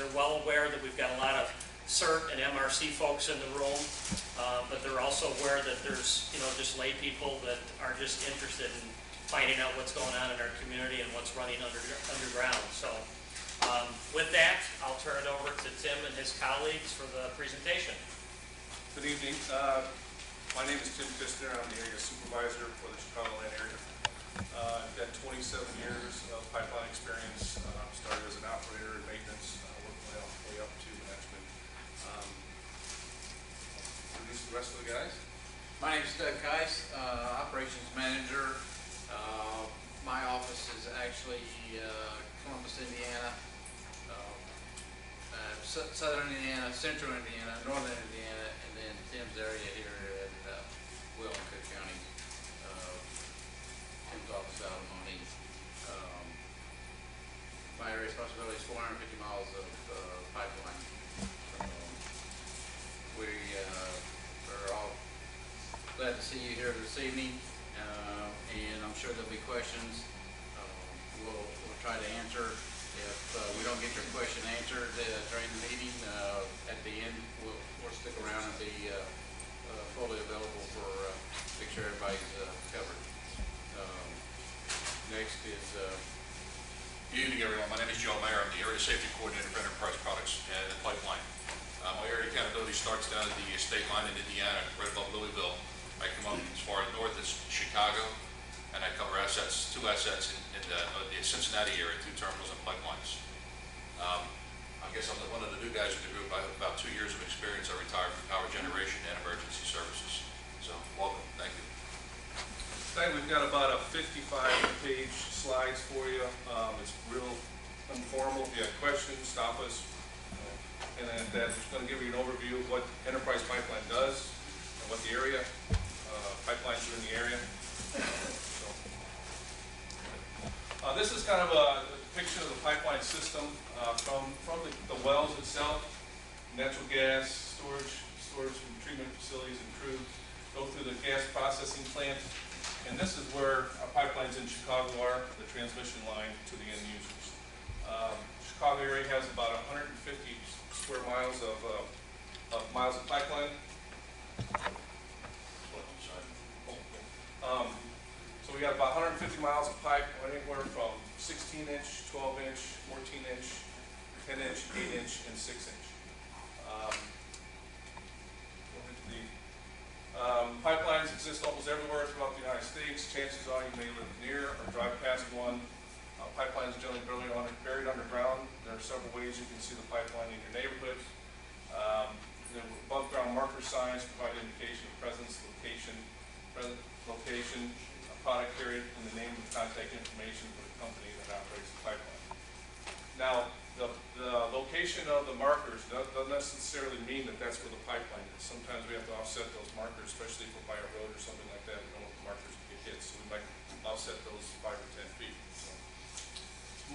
they're well aware that we've got a lot of CERT and MRC folks in the room, but they're also aware that there's, just lay people that are just interested in finding out what's going on in our community and what's running underground. So with that, I'll turn it over to Tim and his colleagues for the presentation. Good evening. My name is Tim Kistner. I'm the area supervisor for the Chicagoland area. I've got 27 years of pipeline experience. Started as an operator in maintenance, worked my way up to management. Introduce the rest of the guys. My name is Doug Keiss, operations manager. My office is actually Columbus, Indiana, southern Indiana, central Indiana, northern Indiana, and then Tim's area here in Will and Cook County. Tim's office out of Money. My area responsibility is 450 miles of pipeline. We are all glad to see you here this evening, and I'm sure there'll be questions. We'll try to answer. If we don't get your question answered during the meeting, at the end we'll stick around and be fully available for make sure everybody's covered. Next is Good evening, everyone. My name is Joe Mayer. I'm the Area Safety Coordinator for Enterprise Products and the Pipeline. My area accountability starts down at the state line in Indiana, right above Louisville. I come up as far north as Chicago, and I cover two assets in the Cincinnati area, 2 terminals and pipelines. I guess I'm one of the new guys in the group. I have about 2 years of experience. I retired from power generation and emergency services. So, welcome. Thank you. Tonight we've got about a 55-page slides for you. It's real informal. If you have questions, stop us. And then that's going to give you an overview of what Enterprise Pipeline does and what the area pipelines are in the area. This is kind of a depiction of the pipeline system from the wells itself, natural gas, storage and treatment facilities and crude, go through the gas processing plant. And this is where our pipelines in Chicago are, the transmission line to the end users. Chicago area has about 150 square miles of pipeline. So we got about 150 miles of pipe, anywhere from 16-inch, 12-inch, 14-inch, 10-inch, 8-inch, and 6-inch. Pipelines exist almost everywhere throughout the United States. Chances are you may live near or drive past one. Pipelines are generally buried underground. There are several ways you can see the pipeline in your neighborhood. The above ground marker signs provide indication of presence, location, product period, and the name and contact information for the company that operates the pipeline. Now, the location of the markers doesn't necessarily mean that that's where the pipeline is. Sometimes we have to offset those markers, especially if we're by a road or something like that. We don't want the markers to get hit, so we might offset those 5 or 10 feet. So,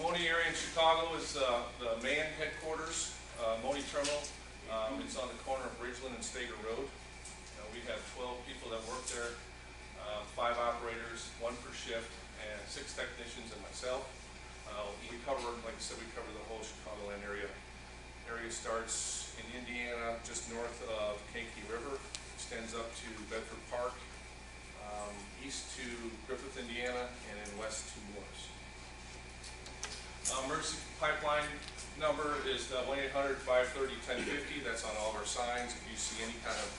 Money area in Chicago is the main headquarters, Money Terminal. It's on the corner of Ridgeland and Stager Road. We have 12 people that work there, 5 operators, 1 per shift, and 6 technicians and myself. We cover, like I said, we cover the whole Chicagoland area. Area starts in Indiana, just north of Kankakee River, extends up to Bedford Park, east to Griffith, Indiana, and then west to Morris. Emergency pipeline number is 1-800-530-1050. That's on all of our signs. If you see any kind of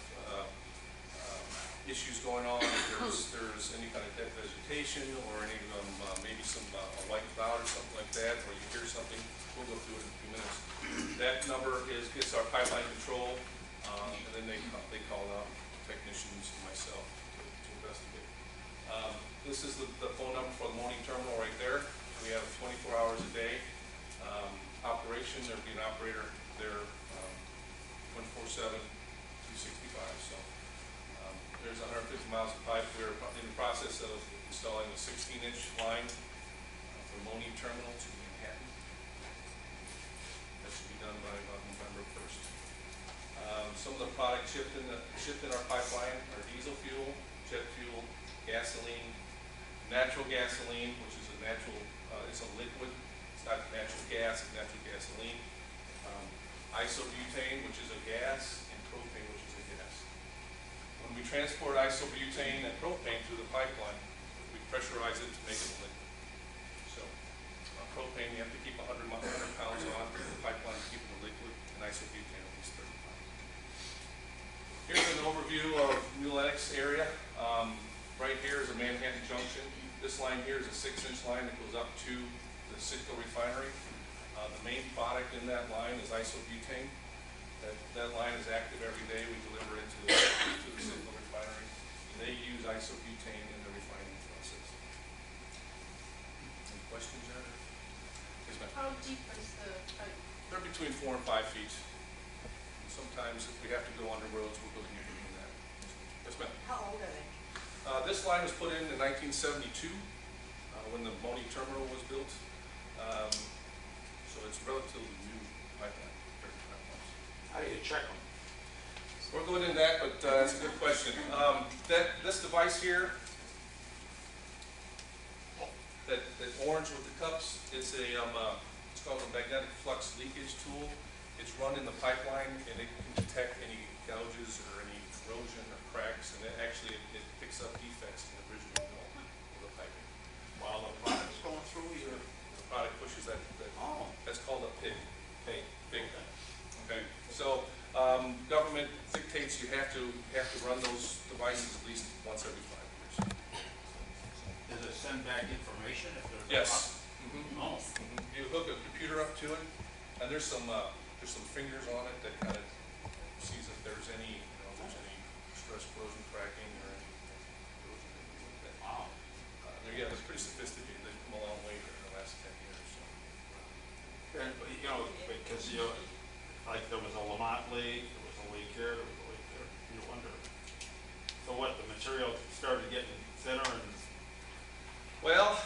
issues going on, if there's any kind of dead vegetation or any of them, maybe some a white cloud or something like that, or you hear something, we'll go through it in a few minutes. That number gets our pipeline control, and then they call out technicians and myself to investigate. This is the phone number for the Money Terminal right there. We have 24 hours a day operation. There'll be an operator there 24/7, 365. So there's 150 miles of pipe. We're in the process of installing a 16-inch line from Money Terminal to Manhattan. That should be done by about November 1st. Some of the products shipped in our pipeline are diesel fuel, jet fuel, gasoline, natural gasoline, which is it's a liquid. It's not natural gas, it's natural gasoline. Isobutane, which is a gas, and propane, which is a gas. When we transport isobutane and propane through the pipeline, we pressurize it to make it a liquid. So propane, you have to keep 100 pounds on the pipeline to keep it a liquid, and isobutane at least 30 pounds. Here's an overview of New Lenox area. Right here is a Manhattan Junction. This line here is a 6-inch line that goes up to the Citgo refinery. The main product in that line is isobutane. That line is active every day. We deliver it to the Citgo refinery. And they use isobutane in the refining process. Any questions there? Yes, ma'am. How deep is the pipe? They're between 4 and 5 feet. And sometimes if we have to go under roads, we'll go deeper than that. Yes, ma'am. How old are they? This line was put in 1972 when the Moni terminal was built. So it's relatively new pipeline. How do you check them? We're going into that, but that's a good question. This device here, that orange with the cups, it's called a magnetic flux leakage tool. It's run in the pipeline, and it can detect any gouges or any corrosion or cracks, and it picks up defects in the original mill of the piping. While the product's going through your... The product pushes that Oh. that's called a pig. Hey. Pig. Okay. So government dictates you have to run those devices at least once every 5 years. Does it send back information if there's... Yes. Oh. You hook a computer up to it, and there's some fingers on it that kind of sees if there's any stress corrosion cracking or any corrosion like that. Wow. Yeah, it's pretty sophisticated. They've come a long way here in the last 10 years. So. And, because, like there was a Lamont leak, there was a leak here, there was a leak there, you wonder. So what, the material started getting thinner and... Well,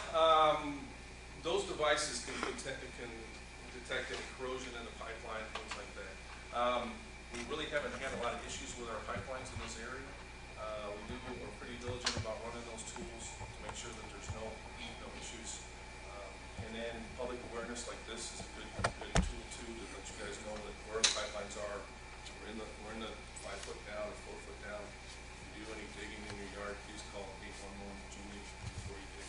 those devices can detect any corrosion in the pipeline, things like that. We really haven't had a lot of issues with our pipelines in this area. We're pretty diligent about running those tools to make sure that there's no issues. And then public awareness like this is a good tool too to let you guys know that where the pipelines are. We're in the 5 foot down or 4 foot down. If you do any digging in your yard, please call 811 Julie before you dig.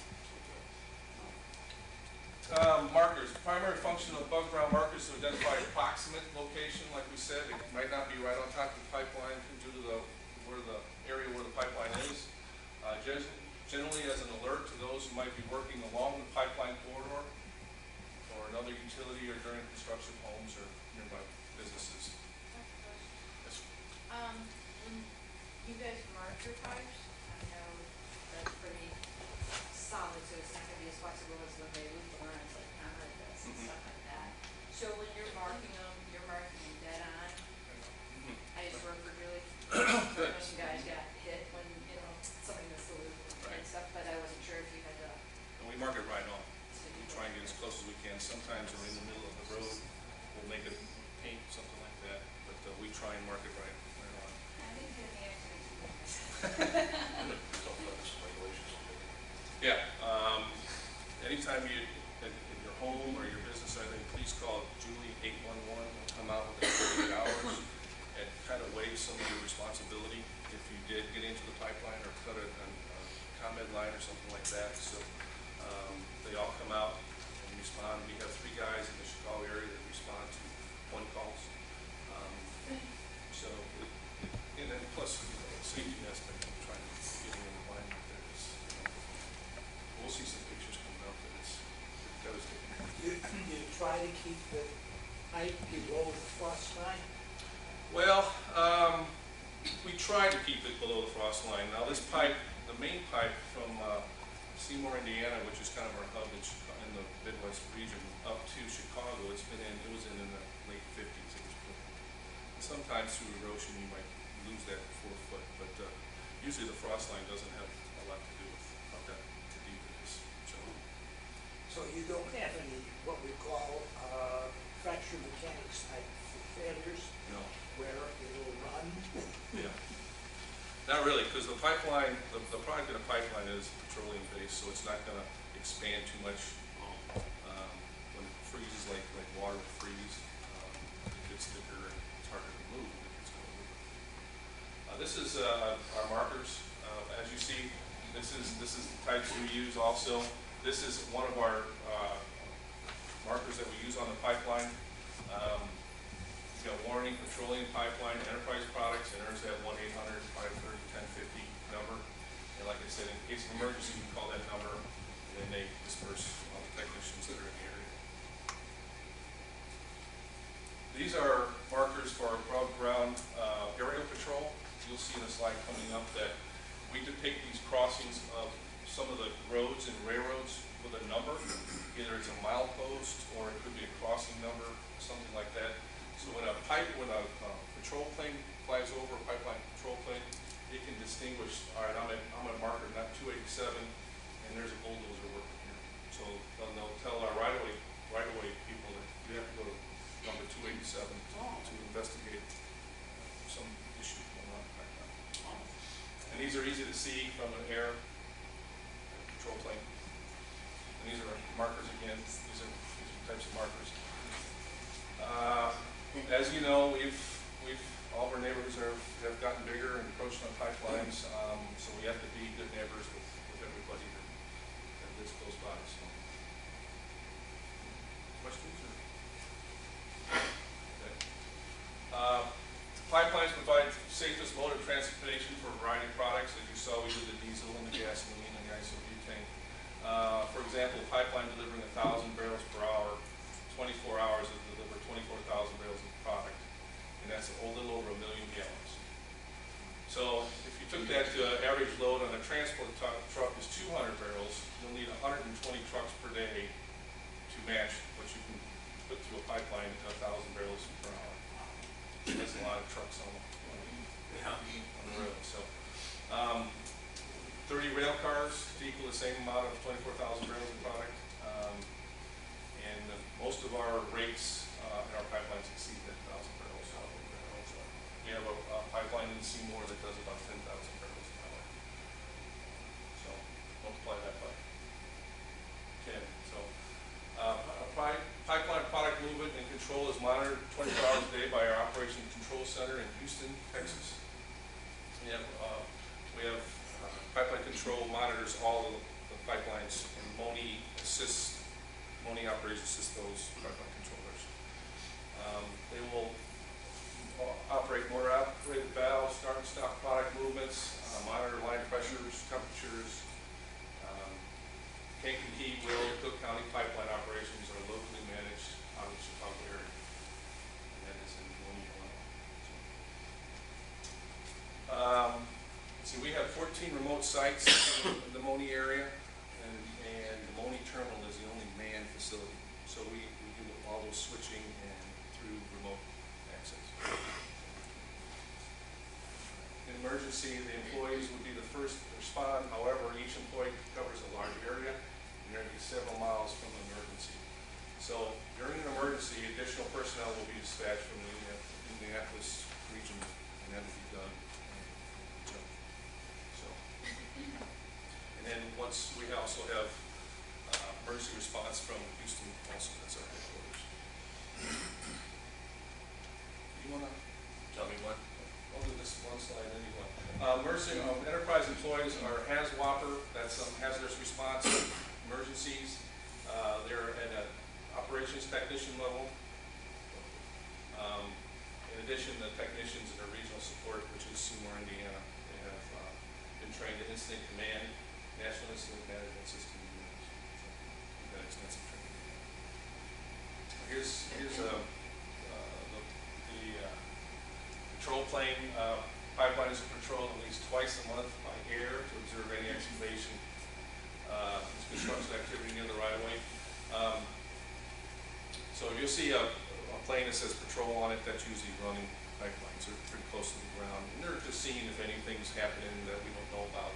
Markers. The primary function of bug ground markers is to identify approximate location. Like we said, it might not be right on top of the pipeline due to the area where the pipeline is. Generally as an alert to those who might be working along the pipeline corridor or another utility or during construction of homes or nearby businesses. Yes. When you guys mark your pipes, I know that's pretty solid, so it's not gonna be as flexible as when they loop lines like Conrad does and stuff like that. So when you're marking them dead on. I used to work for Julie. I know some guys got hit when, somebody missed the loop and stuff, but I wasn't sure if you had to. And we mark it right on. We try and get as close as we can. Sometimes we're in the middle of the road. We'll make it paint, something like that. But we try and mark it right on. I didn't get the accident. Yeah. Anytime you in your home or your business or anything, please call Julie 811. We'll come out within 48 hours and kind of waive some of your responsibility if you did get into the pipeline or cut a ComEd line or something like that. So they all come out and respond. We have 3 guys in the Chicago area that respond to 1 calls. And then plus safety aspect of trying to get in the line like that is, we'll see some pictures coming up that it's devastating. You try to keep the pipe below the frost line? Well, we try to keep it below the frost line. Now this pipe, the main pipe from Seymour, Indiana, which is kind of our hub in the Midwest region, up to Chicago, it was in the late 50s. It was put in. Sometimes through erosion you might lose that 4 foot, but usually the frost line doesn't have a lot to do with how deep it is. So you don't have any, what we call, fracture mechanics type failures? No. Where it'll run? Yeah. Not really, because the pipeline, the product in a pipeline is petroleum based, so it's not going to expand too much when it freezes, like water will freeze. it gets thicker and it's harder to move, it gets going to move. This is our markers. As you see, this is the types we use also. This is one of our markers that we use on the pipeline. We've got warning, petroleum pipeline, enterprise products, and ours have 1-800-530-1050 number. And like I said, in case of emergency, we call that number, and then they disperse all the technicians that are in the area. These are markers for our above ground aerial patrol. You'll see in the slide coming up that we depict these crossings of some of the roads and railroads with a number. Either it's a milepost or it could be a crossing number, something like that. So when a patrol plane flies over, a pipeline patrol plane, it can distinguish, all right, I'm at marker not 287, and there's a bulldozer working here. So they'll tell our right-of-way people that you have to go to number 287 to investigate some issue going on right now. And these are easy to see from an air patrol plane. And these are markers again. These are types of markers. As you know, all of our neighborhoods have gotten bigger and encroached on pipelines, so we have to be good neighbors with everybody that lives close by. So, questions? Okay. Pipelines provide safest mode of transportation for a variety of products. As you saw, we do the diesel and the gasoline and the isobutane. For example, a pipeline delivering 1,000 barrels per hour, 24 hours will deliver 24,000 barrels of product, and that's a little over 1 million gallons. So if you took that to an average load on a transport truck is 200 barrels, you'll need 120 trucks per day to match what you can put through a pipeline to 1,000 barrels per hour. That's a lot of trucks on the road. So 30 rail cars to equal the same amount of 24,000 barrels of product. And most of our rates in our pipelines exceed that 1,000 barrels. We have a pipeline in Seymour that does about 10,000 barrels an hour. So multiply that by 10. So pipeline product movement and control is monitored 24 hours a day by our Operations Control Center in Houston, Texas. We have pipeline control monitors all of the pipelines, and Moni operations assist those pipeline controllers. They will operate motor operated valves, start and stop product movements, monitor line pressures, temperatures. Kankakee, Will, Cook County pipeline operations are locally managed out of the Chicago area. And that is in Moni, Illinois. So we have 14 remote sites in the Moni area, and the Moni terminal is the only manned facility. So we do all those switching and through remote access. In emergency, the employees would be the first to respond. However, each employee covers a large area, and there will be several miles from an emergency. So during an emergency, additional personnel will be dispatched from the Indianapolis region, and that will be done. And then once we also have emergency response from Houston, also that's our headquarters. You want to tell me what? I'll do this one slide anyway. Emergency enterprise employees are HAZWOPER, that's hazardous response emergencies. They're at an operations technician level. In addition, the technicians in our regional support, which is Seymour, Indiana, they have been trained in incident command, National Incident Management System units. So we've got extensive training. Here's the patrol plane. Pipeline is patrolled at least twice a month by air to observe any excavation, construction activity near the right-of-way. So you'll see a plane that says patrol on it, that's usually running pipelines. They're pretty close to the ground, and they're just seeing if anything's happening that we don't know about.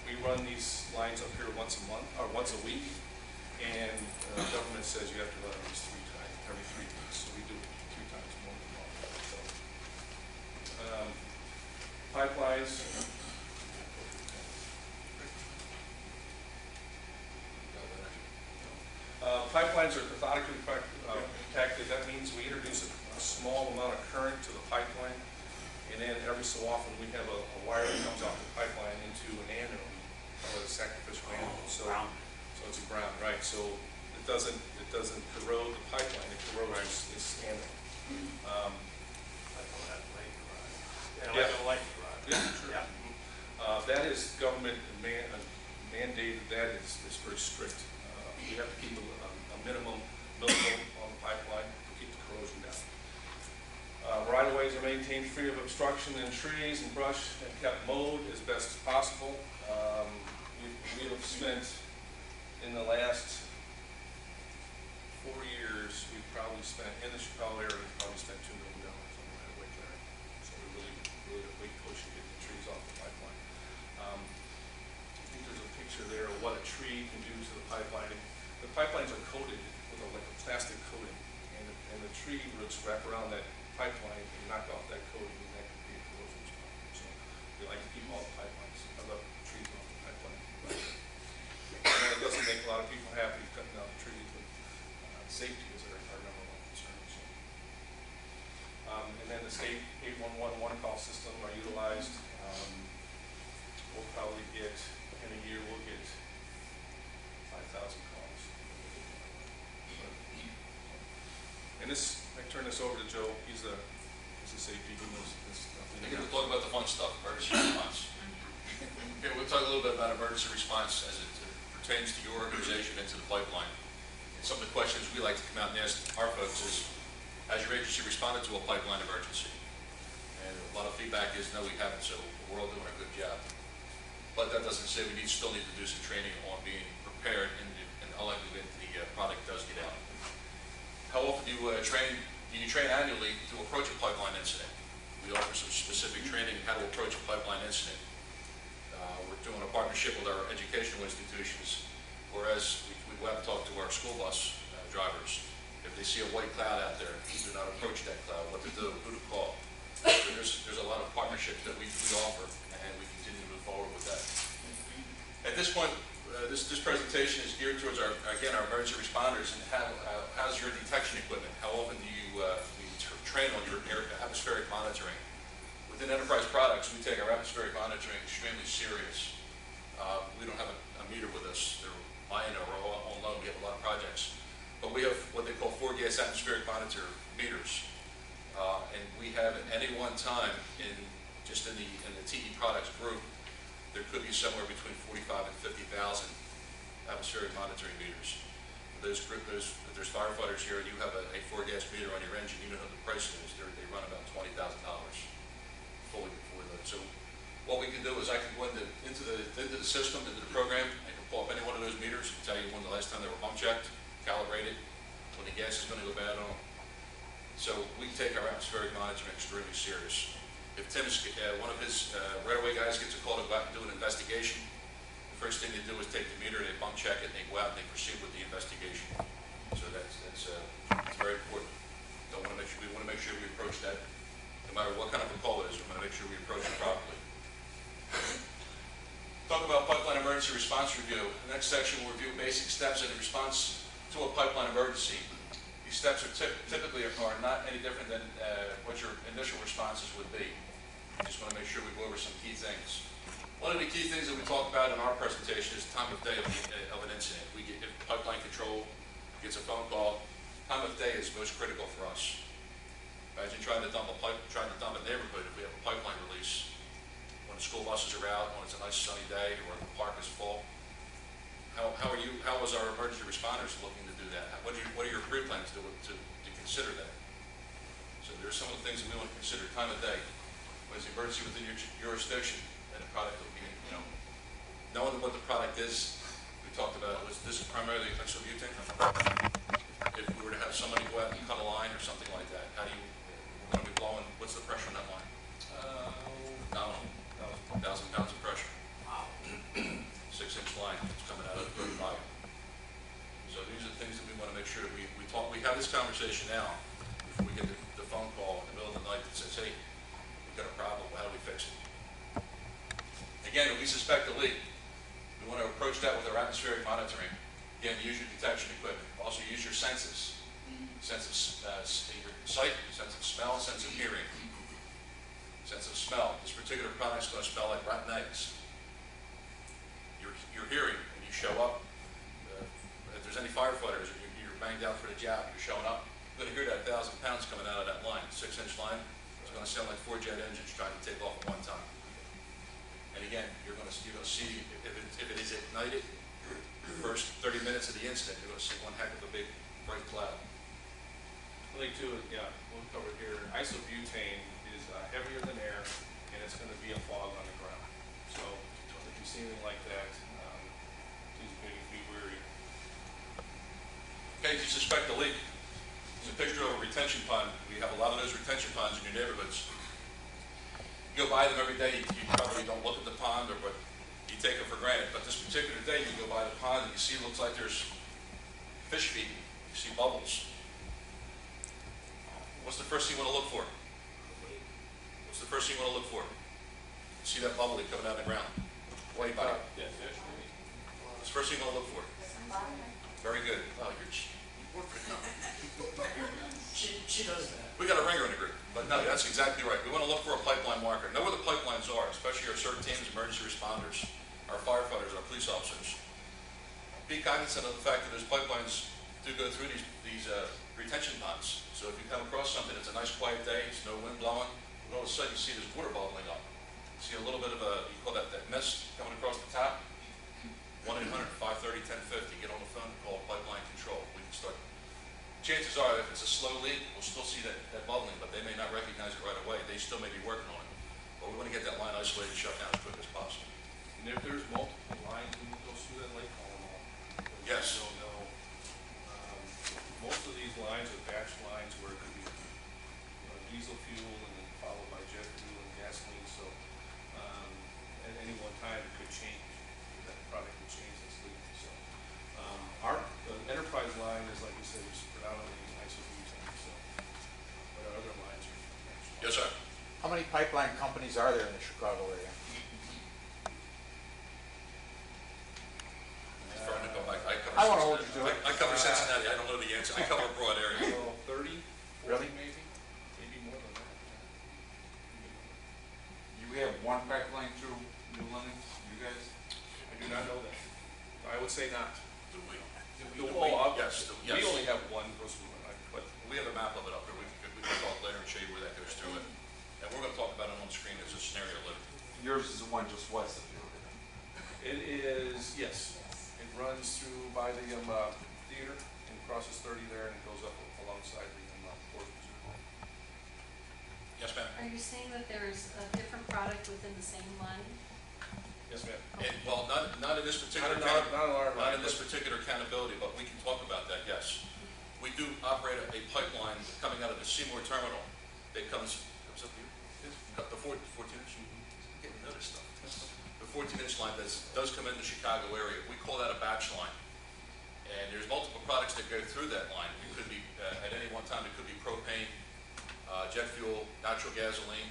We run these lines up here once a month, or once a week, and the government says you have to run these every 3 weeks, so we do it 3 times more than normal. So, pipelines. Pipelines are cathodically protected. That means we introduce small amount of current to the pipeline, and then every so often we have a wire that comes off the pipeline into an anode, called a sacrificial anode. So it's a ground, right? So it doesn't corrode the pipeline, it corrodes this anode. Like a lead rod. Yeah, Yeah. like a light rod. Yeah, sure. Yeah. That is government mandated, that is very strict. We have to keep a minimum millivert on the pipeline to keep the corrosion down. Right-of-ways are maintained free of obstruction and trees and brush and kept mowed as best as possible. We have spent, in the last 4 years, we've probably spent, in the Chicago area, we've probably spent $2 million on right-of-way clearing. So we really have a big push to get the trees off the pipeline. I think there's a picture there of what a tree can do to the pipeline. The pipelines are coated with like a plastic coating, and the tree roots wrap around that pipeline and knock off that coating, and that could be a corrosion problem. So we like to keep all the pipelines, the trees off the pipeline. I know it doesn't make a lot of people happy cutting down the trees, but safety is our number one concern. So. And then the state 811 one-call system are utilized. We'll probably get, in a year, we'll get 5,000 calls. And this, I turn this over to Joe. He's a safety, he knows this stuff. I think we'll talk about the fun stuff, emergency response. Okay, we'll talk a little bit about emergency response as it pertains to your organization and to the pipeline. And some of the questions we like to come out and ask our folks is, has your agency responded to a pipeline emergency? And a lot of feedback is, no, we haven't, so we're all doing a good job. But that doesn't say we still need to do some training on being prepared in the likelihood the product does get out. How often do you train? Do you train annually to approach a pipeline incident? We offer some specific training on how to approach a pipeline incident. We're doing a partnership with our educational institutions, whereas we go out and talk to our school bus drivers. If they see a white cloud out there, do not approach that cloud, what to do, who to call. So there's a lot of partnerships that we offer, and we continue to move forward with that. At this point, this presentation is geared towards our emergency responders and how's your detection equipment? How often do you train on your atmospheric monitoring? Within Enterprise Products, we take our atmospheric monitoring extremely serious. We don't have a meter with us. They're mine or on loan. We have a lot of projects. But we have what they call 4-gas atmospheric monitor meters. And we have at any one time in the TE Products group, there could be somewhere between 45 and 50,000 atmospheric monitoring meters. If there's firefighters here and you have a 4-gas meter on your engine, you know what the price is. They run about $20,000 fully before that. So what we can do is I can go into the system, into the program. I can pull up any one of those meters and tell you when the last time they were pump checked, calibrated, when the gas is going to go bad on them. So we take our atmospheric monitoring extremely serious. If Tim's, one of his right-of-way guys gets a call to go out and do an investigation, the first thing they do is take the meter, they pump check it, and they go out and they proceed with the investigation. So that's very important. We want to make sure we approach that, no matter what kind of a call it is. We want to make sure we approach it properly. Talk about pipeline emergency response review. The next section will review basic steps in response to a pipeline emergency. These steps are typically are not any different than what your initial responses would be. Just want to make sure we go over some key things. One of the key things that we talk about in our presentation is time of day of an incident. If pipeline control gets a phone call, time of day is most critical for us. Imagine trying to dump a neighborhood if we have a pipeline release when the school buses are out, when it's a nice sunny day, or the park is full. How is our emergency responders looking to do that? What are your pre-plans to consider that? So there's some of the things that we want to consider. Time of day, what is the emergency within your jurisdiction, and the product will be, knowing what the product is. We talked about this is primarily isobutane. If we were to have somebody go out and cut a line or something like that, we're going to be blowing, what's the pressure on that line? Nominal, 1,000 pounds of pressure. Wow. 6-inch line that's coming out of the volume. So these are the things that we want to make sure that we have this conversation now before we get the phone call in the middle of the night that says, hey, we've got a problem, how do we fix it? Again, if we suspect a leak, we want to approach that with our atmospheric monitoring. Again, use your detection equipment. Also use your senses. sense of your sight, sense of smell, sense of hearing, sense of smell. This particular product's going to smell like rotten eggs. You're hearing, when you show up, if there's any firefighters, or you're banged out for the job, you're showing up, you're going to hear that 1,000 pounds coming out of that line, 6-inch line. It's going to sound like 4 jet engines trying to take off at one time. And again, you're going to see if it is ignited, the first 30 minutes of the incident, you're going to see one heck of a big bright cloud. I think too, yeah, we'll cover here, isobutane is heavier than air, and it's gonna be a fog on the ground. So, if you see anything like that, please be wary. Okay, if you suspect a leak, it's a picture of a retention pond. We have a lot of those retention ponds in your neighborhoods. You go by them every day, you probably don't look at the pond, but you take it for granted. But this particular day, you go by the pond and you see it looks like there's fish feed. You see bubbles. What's the first thing you want to look for? What's the first thing you want to look for? You see that bubbly coming out of the ground. What do you buy? Yeah, fish, maybe. What's the first thing you want to look for? Very good. Oh, She does that. we got a ringer in the group. But no, that's exactly right. We want to look for a pipeline marker. Know where the pipelines are, especially our CERT teams, emergency responders, our firefighters, our police officers. Be cognizant of the fact that those pipelines do go through these retention ponds. So if you come across something, it's a nice quiet day, it's no wind blowing, and all of a sudden you see this water bubbling up. You see a little bit of you call that mist coming across the top. 1-800-530-1050. Get on the phone and call pipeline control. We can start. Chances are, if it's a slow leak, we'll still see that bubbling, but they may not recognize it right away. They still may be working on it. But we want to get that line isolated, shut down as quick as possible. And if there's multiple lines, we go through that lake column. Yes. You'll know, most of these lines are batch lines where it could be diesel fuel and then followed by jet fuel and gasoline. So at any one time, it could change. That product could change its leak. So our enterprise line is, like you said, is predominantly isobutane. So, but our other lines are batch lines. Yes, sir. How many pipeline companies are there in the Chicago area? I won't hold you to it. I cover Cincinnati. I don't know the answer. I cover a broad area. So 30, 40 Really? maybe more than that. You have one pipeline through New London, you guys? I do not know that. I would say not. Do we? Yes, Yes. we only have one goes through it, but We have a map of it up there. We can talk later and show you where that goes through it. And we're going to talk about it on the screen as a scenario later. Yours is the one just west of you. it is, yes. It runs through by the theater and crosses 30 there and goes up alongside the Fourth Missouri. Yes, ma'am. Are you saying that there's a different product within the same line? Yes, ma'am. And, well, not in this particular Not in our not line, in this but- particular accountability, but we can talk about that. Yes, we do operate a pipeline coming out of the Seymour terminal that comes up here. The 14-inch. Getting rid of this stuff. The 14-inch line does come in the Chicago area. We call that a batch line. And there's multiple products that go through that line. It could be, at any one time, it could be propane, jet fuel, natural gasoline,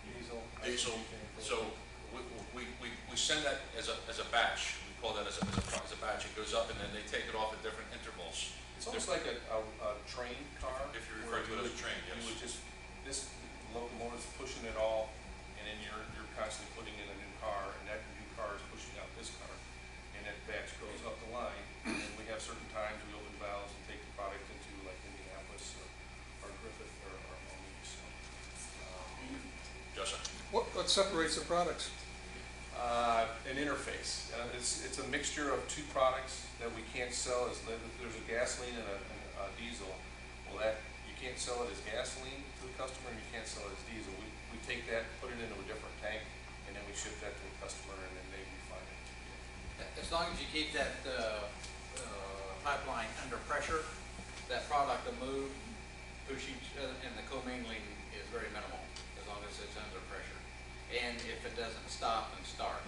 Diesel. diesel. isobutane, So we send that as a batch. We call that as a batch. It goes up and then they take it off at different intervals. It's almost like a train car. If you refer to it as a train, yes. You would just, this locomotive's pushing it all, and then you're constantly putting in a new car, and that new car is pushing out this car, and that batch goes up the line, and we have certain times we open valves and take the product into like Indianapolis or Griffith or Monique, so. Yes, sir. What separates the products? An interface. It's a mixture of two products that we can't sell as, there's a gasoline and a diesel. Well, that, you can't sell it as gasoline to the customer, and you can't sell it as diesel. We take that, put it into a different tank, and then we ship that to the customer, and then they refine it. As long as you keep that pipeline under pressure, that product will move, push each other, and the commingling is very minimal, as long as it's under pressure. And if it doesn't stop and start,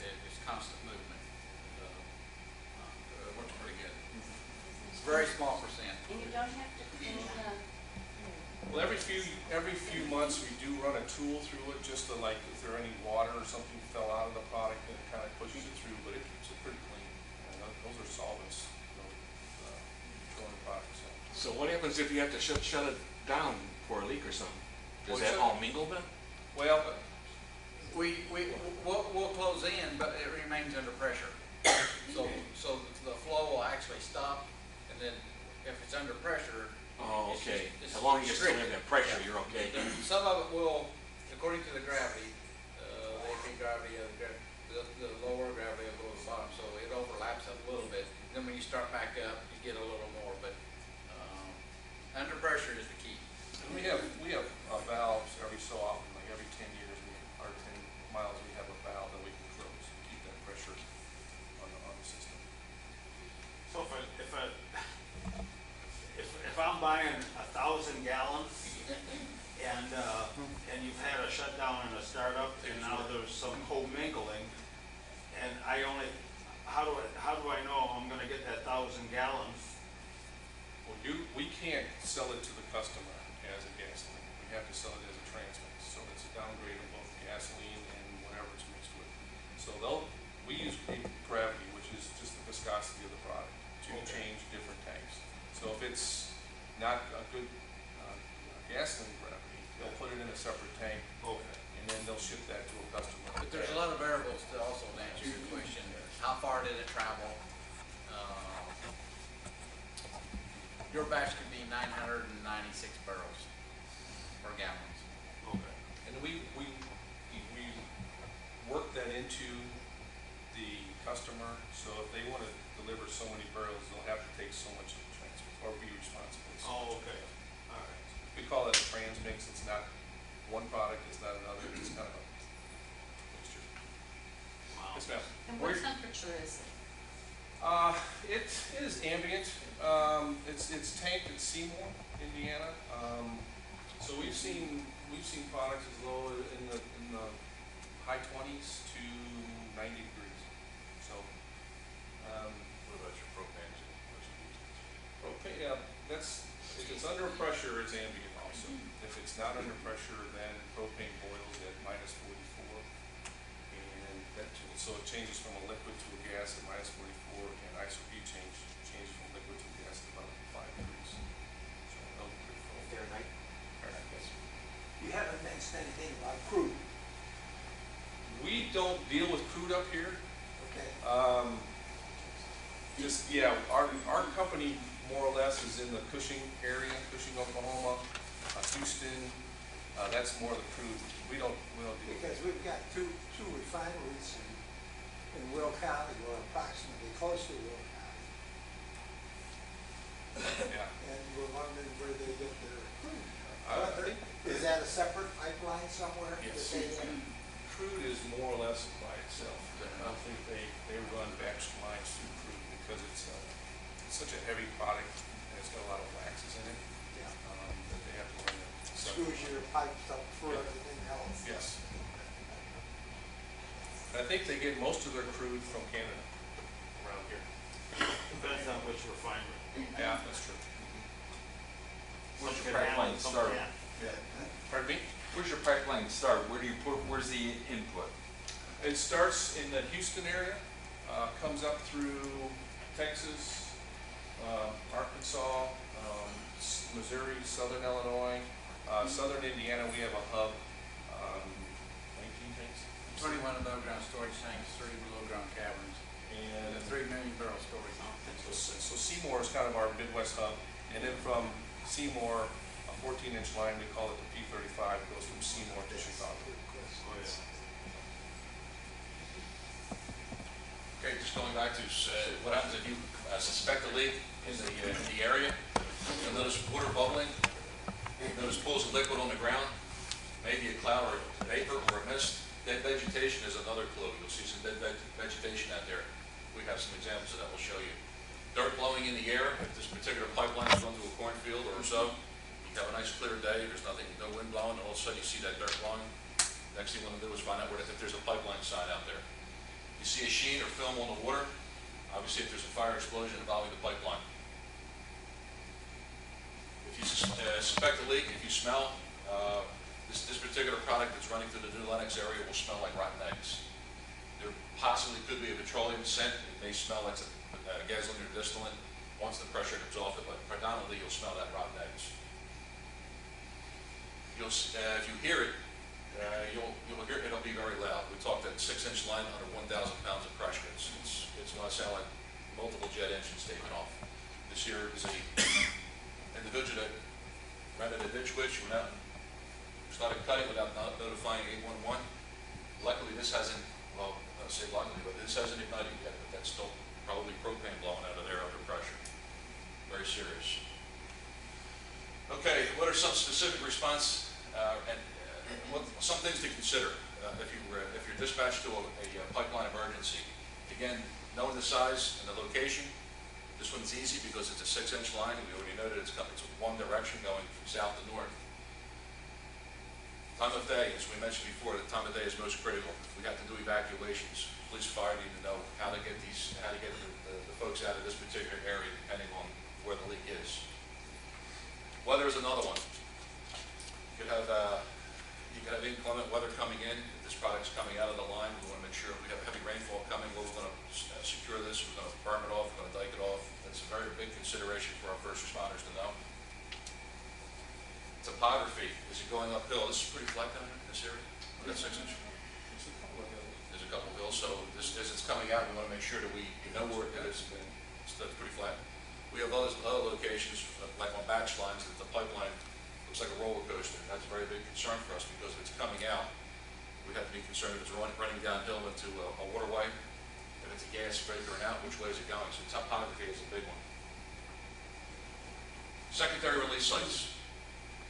it's constant movement. It works pretty good. It's a very small percent. And you don't have to clean the, Well, every few months, we do run a tool through it, just to like, if there any water or something fell out of the product, and it kind of pushes it through, but it keeps it pretty clean. And those are solvents, petroleum products. happens if you have to shut it down for a leak or something? Does Well, that so- all mingle then? Well, We'll close in, but it remains under pressure. So the flow will actually stop, and then if it's under pressure. Oh, it's okay. just- As long as you it's still have restricted. that pressure, you're okay. Some of it will, according to the gravity, the AP gravity of the lower gravity will go to the bottom, so it overlaps a little bit. Then when you start back up, you get a little more, but, under pressure is the key. and we have valves every so often, like every 10 years, or 10 miles, we have a valve that we can close to keep that pressure on the system. So if I'm buying 1,000 gallons and you've had a shutdown and a startup and now there's some commingling and how do I know I'm gonna get that 1,000 gallons? Well, we can't sell it to the customer as a gasoline. We have to sell it as a transmix, so it's a downgrade of both gasoline and whatever it's mixed with. So we use gravity, which is just the viscosity of the product, to change different tanks. So if it's not a good gasoline gravity, they'll put it in a separate tank, and then they'll ship that to a customer. But there's a lot of variables to also answer your question. How far did it travel? Your batch could be 996 barrels per gallon. Okay. And we work that into the customer, so if they want to deliver so many barrels, they'll have to take so much of the transmix, or be responsible. Oh, okay. All right. We call it a transmix. It's not one product, it's not another, it's kind of a mixture. Wow. Yes, ma'am. And what temperature is it? It is ambient. It's tanked at Seymour, Indiana. So we've seen products as low in the high 20s to 90 degrees. So, What about your propane? propane, yeah, if it's under pressure, it's ambient also. If it's not under pressure, then propane boils at minus 44. And so it changes from a liquid to a gas at minus 44, and isopropane changes from liquid to gas at about 5 degrees. So it'll be pretty cold. Fahrenheit. Fahrenheit, yes. You haven't mentioned anything about crude, We don't deal with crude up here. okay? Our company more or less is in the Cushing area, Cushing, Oklahoma, Houston. That's more the crude. We don't deal with Because we've got two refineries in Will County, or approximately close to Will County, Yeah. and we're wondering where they get their crude. I think Is that a separate pipeline somewhere? Yes. that they have? crude is more or less by itself. I don't think they run batch lines through crude because it's such a heavy product and it's got a lot of waxes in it, Yeah. that they have to run it Screws separately. your pipes up for Yeah. everything else. Yes. And I think they get most of their crude from Canada, around here. Depends on which refinery. Yeah, that's true. Where's Some your can handle pipeline it, some start? can't. Pardon me? Where's your pipeline start? Where's the input? It starts in the Houston area, comes up through Texas, Arkansas, Missouri, southern Illinois, southern Indiana. We have a hub, 19 tanks. 21 above ground storage tanks, 3 below ground caverns, and a And 3 million barrel storage. so Seymour is kind of our Midwest hub. And then from Seymour, a 14-inch line, we call it the P35, goes from Seymour to Chicago. Oh, yeah. Okay, just going back to what happens if you suspect a leak in the area. You'll notice water bubbling. You'll notice pools of liquid on the ground, maybe a cloud or a vapor or a mist. Dead vegetation is another clue. You'll see some dead vegetation out there. We have some examples of that we'll show you. Dirt blowing in the air. If this particular pipeline is run through a cornfield or so, you have a nice clear day. There's nothing, no wind blowing, and all of a sudden you see that dirt blowing. Next thing you want to do is find out if there's a pipeline sign out there. You see a sheen or film on the water. Obviously, if there's a fire explosion involving the pipeline. If you suspect a leak, if you smell, this particular product that's running through the New Lenox area will smell like rotten eggs. There possibly could be a petroleum scent. It may smell like gasoline or distillate. once the pressure comes off it, but predominantly you'll smell that rotten eggs. If you hear it, you'll hear it'll be very loud. We talked at 6-inch line under 1,000 pounds of pressure. It's going to sound like multiple jet engines taking off. This here is a individual that rented a ditch witch, went out and started cutting without notifying 811. Luckily, this hasn't, well, I say luckily, but this hasn't ignited yet, but that's still probably propane blowing out of there under pressure. Very serious. Okay, what are some specific response and some things to consider if you're dispatched to a pipeline emergency? Again, knowing the size and the location. This one's easy because it's a 6-inch line. We already know that it's one direction going from south to north. Time of day, as we mentioned before, the time of day is most critical. We have to do evacuations. Police and fire need to know how to get the folks out of this particular area, depending on where the leak is. Weather is another one. You could have inclement weather coming in. If this product's coming out of the line, we want to make sure if we have heavy rainfall coming, we're going to secure this. We're going to berm it off. We're going to dike it off. That's a very big consideration for our first responders to know. Topography, is it going uphill? This is pretty flat down here in this area, on that 6-inch. There's a couple of hills, so as it's coming out, we want to make sure that we know where it is. That's pretty flat. We have other locations, like on batch lines, that the pipeline looks like a roller coaster. That's a very big concern for us because if it's coming out, we have to be concerned if it's running downhill into a waterway, if it's a gas breaker and out, which way is it going? So topography is a big one. Secondary release sites.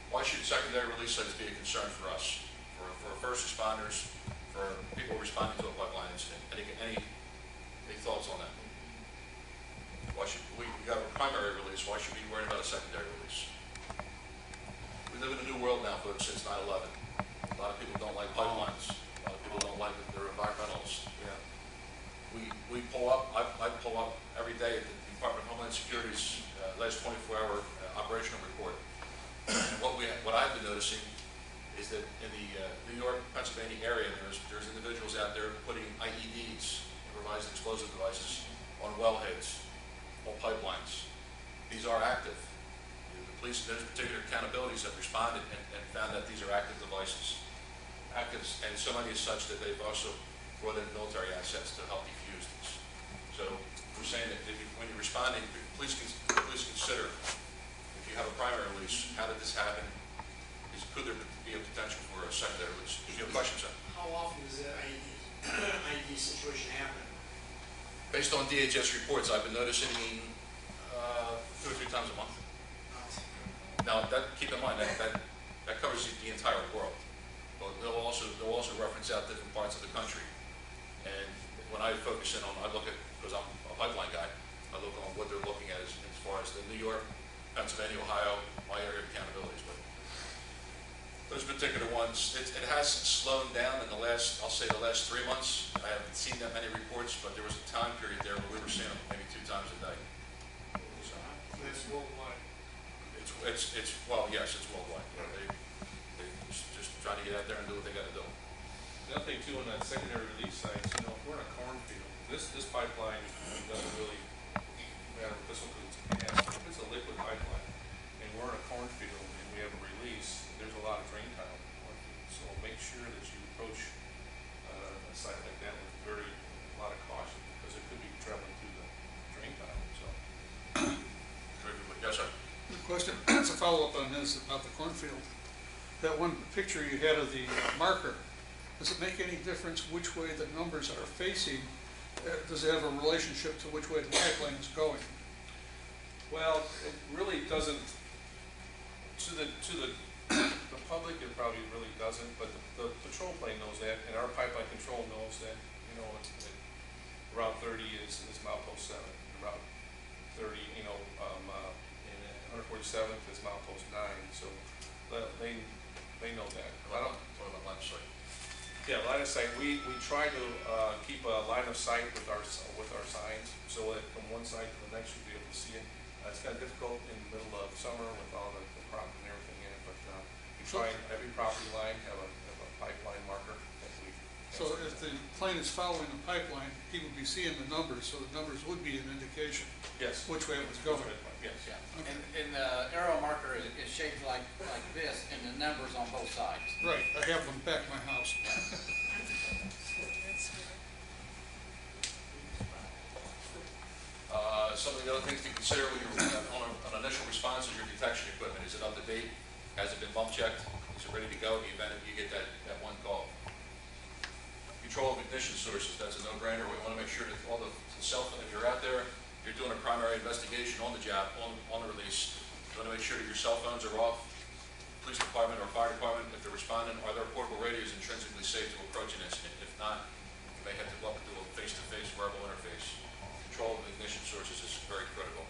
Why should secondary release sites be a concern for us, for first responders, for people responding to a pipeline incident? Any thoughts on that? Why should we got a primary release? Why should we be worried about a secondary release? We live in a new world now, folks, since 9/11. A lot of people don't like pipelines. A lot of people don't like that they're environmentalists. Yeah. We pull up. I pull up every day at the Department of Homeland Security's last 24-hour operational report. And what I've been noticing is that in the New York, Pennsylvania area, there's individuals out there putting IEDs, improvised explosive devices, on wellheads, on pipelines. These are active. The police, those particular accountabilities have responded and found that these are active devices. Active, and so many is such that they've also brought in military assets to help defuse these. So we're saying that when you're responding, please consider, if you have a primary release, how did this happen? Could there be a potential for a secondary release? Do you have a question, sir? How often does that IED situation happen? Based on DHS reports, I've been noticing 2 or 3 times a month. Now, keep in mind that covers the entire world. But they'll also reference out different parts of the country. And when I focus in on, I look at, because I'm a pipeline guy, I look on what they're looking at as far as the New York, Pennsylvania, Ohio, my area of accountabilities. But those particular ones, it has slowed down in the last 3 months. I haven't seen that many reports, but there was a time period there where we were seeing them maybe 2 times a day. So, That's worldwide. Well, yes, it's worldwide. They just trying to get out there and do what they got to do. The other thing too, on that secondary release sites, if we're in a cornfield, this pipeline doesn't really matter if this one goes to gas. If it's a liquid pipeline and we're in a cornfield and we have a release, there's a lot of drain tile in the cornfield. So make sure that you approach a site like that with a lot of caution because it could be traveling through the drain tile. So. Yes, sir. The question, it's a follow-up on this about the cornfield. That one picture you had of the marker, does it make any difference which way the numbers are facing? Does it have a relationship to which way the pipeline is going? Well, it really doesn't. To the public, it probably really doesn't. But the patrol plane knows that, and our pipeline control knows that. You know, Route 30 is milepost 7. Route 30, and 147th is milepost 9. So they know that. What about line of sight? Yeah, line of sight. We try to keep a line of sight with our signs, so that from one side to the next you'll be able to see it. It's kind of difficult in the middle of summer with all the crop and everything in it, but we try every property line have a pipeline marker that we So if the plane is following the pipeline, he would be seeing the numbers, so the numbers would be an indication Yes. which way it was going. Yes. Yeah, and the arrow marker is shaped like this, and the numbers on both sides. Right, I have them back at my house. Some of the other things to consider when you're on an initial response is your detection equipment. Is it up to date? Has it been bump checked? Is it ready to go in the event you get that one call? Control of ignition sources, that's a no-brainer. We want to make sure that all the cell phone, if you're out there, you're doing a primary investigation on the job, on the release, you want to make sure that your cell phones are off. Police department or fire department, if they're responding, are their portable radios intrinsically safe to approach an incident? If not, you may have to go up and do a face-to-face verbal interface. Control of ignition sources is very critical.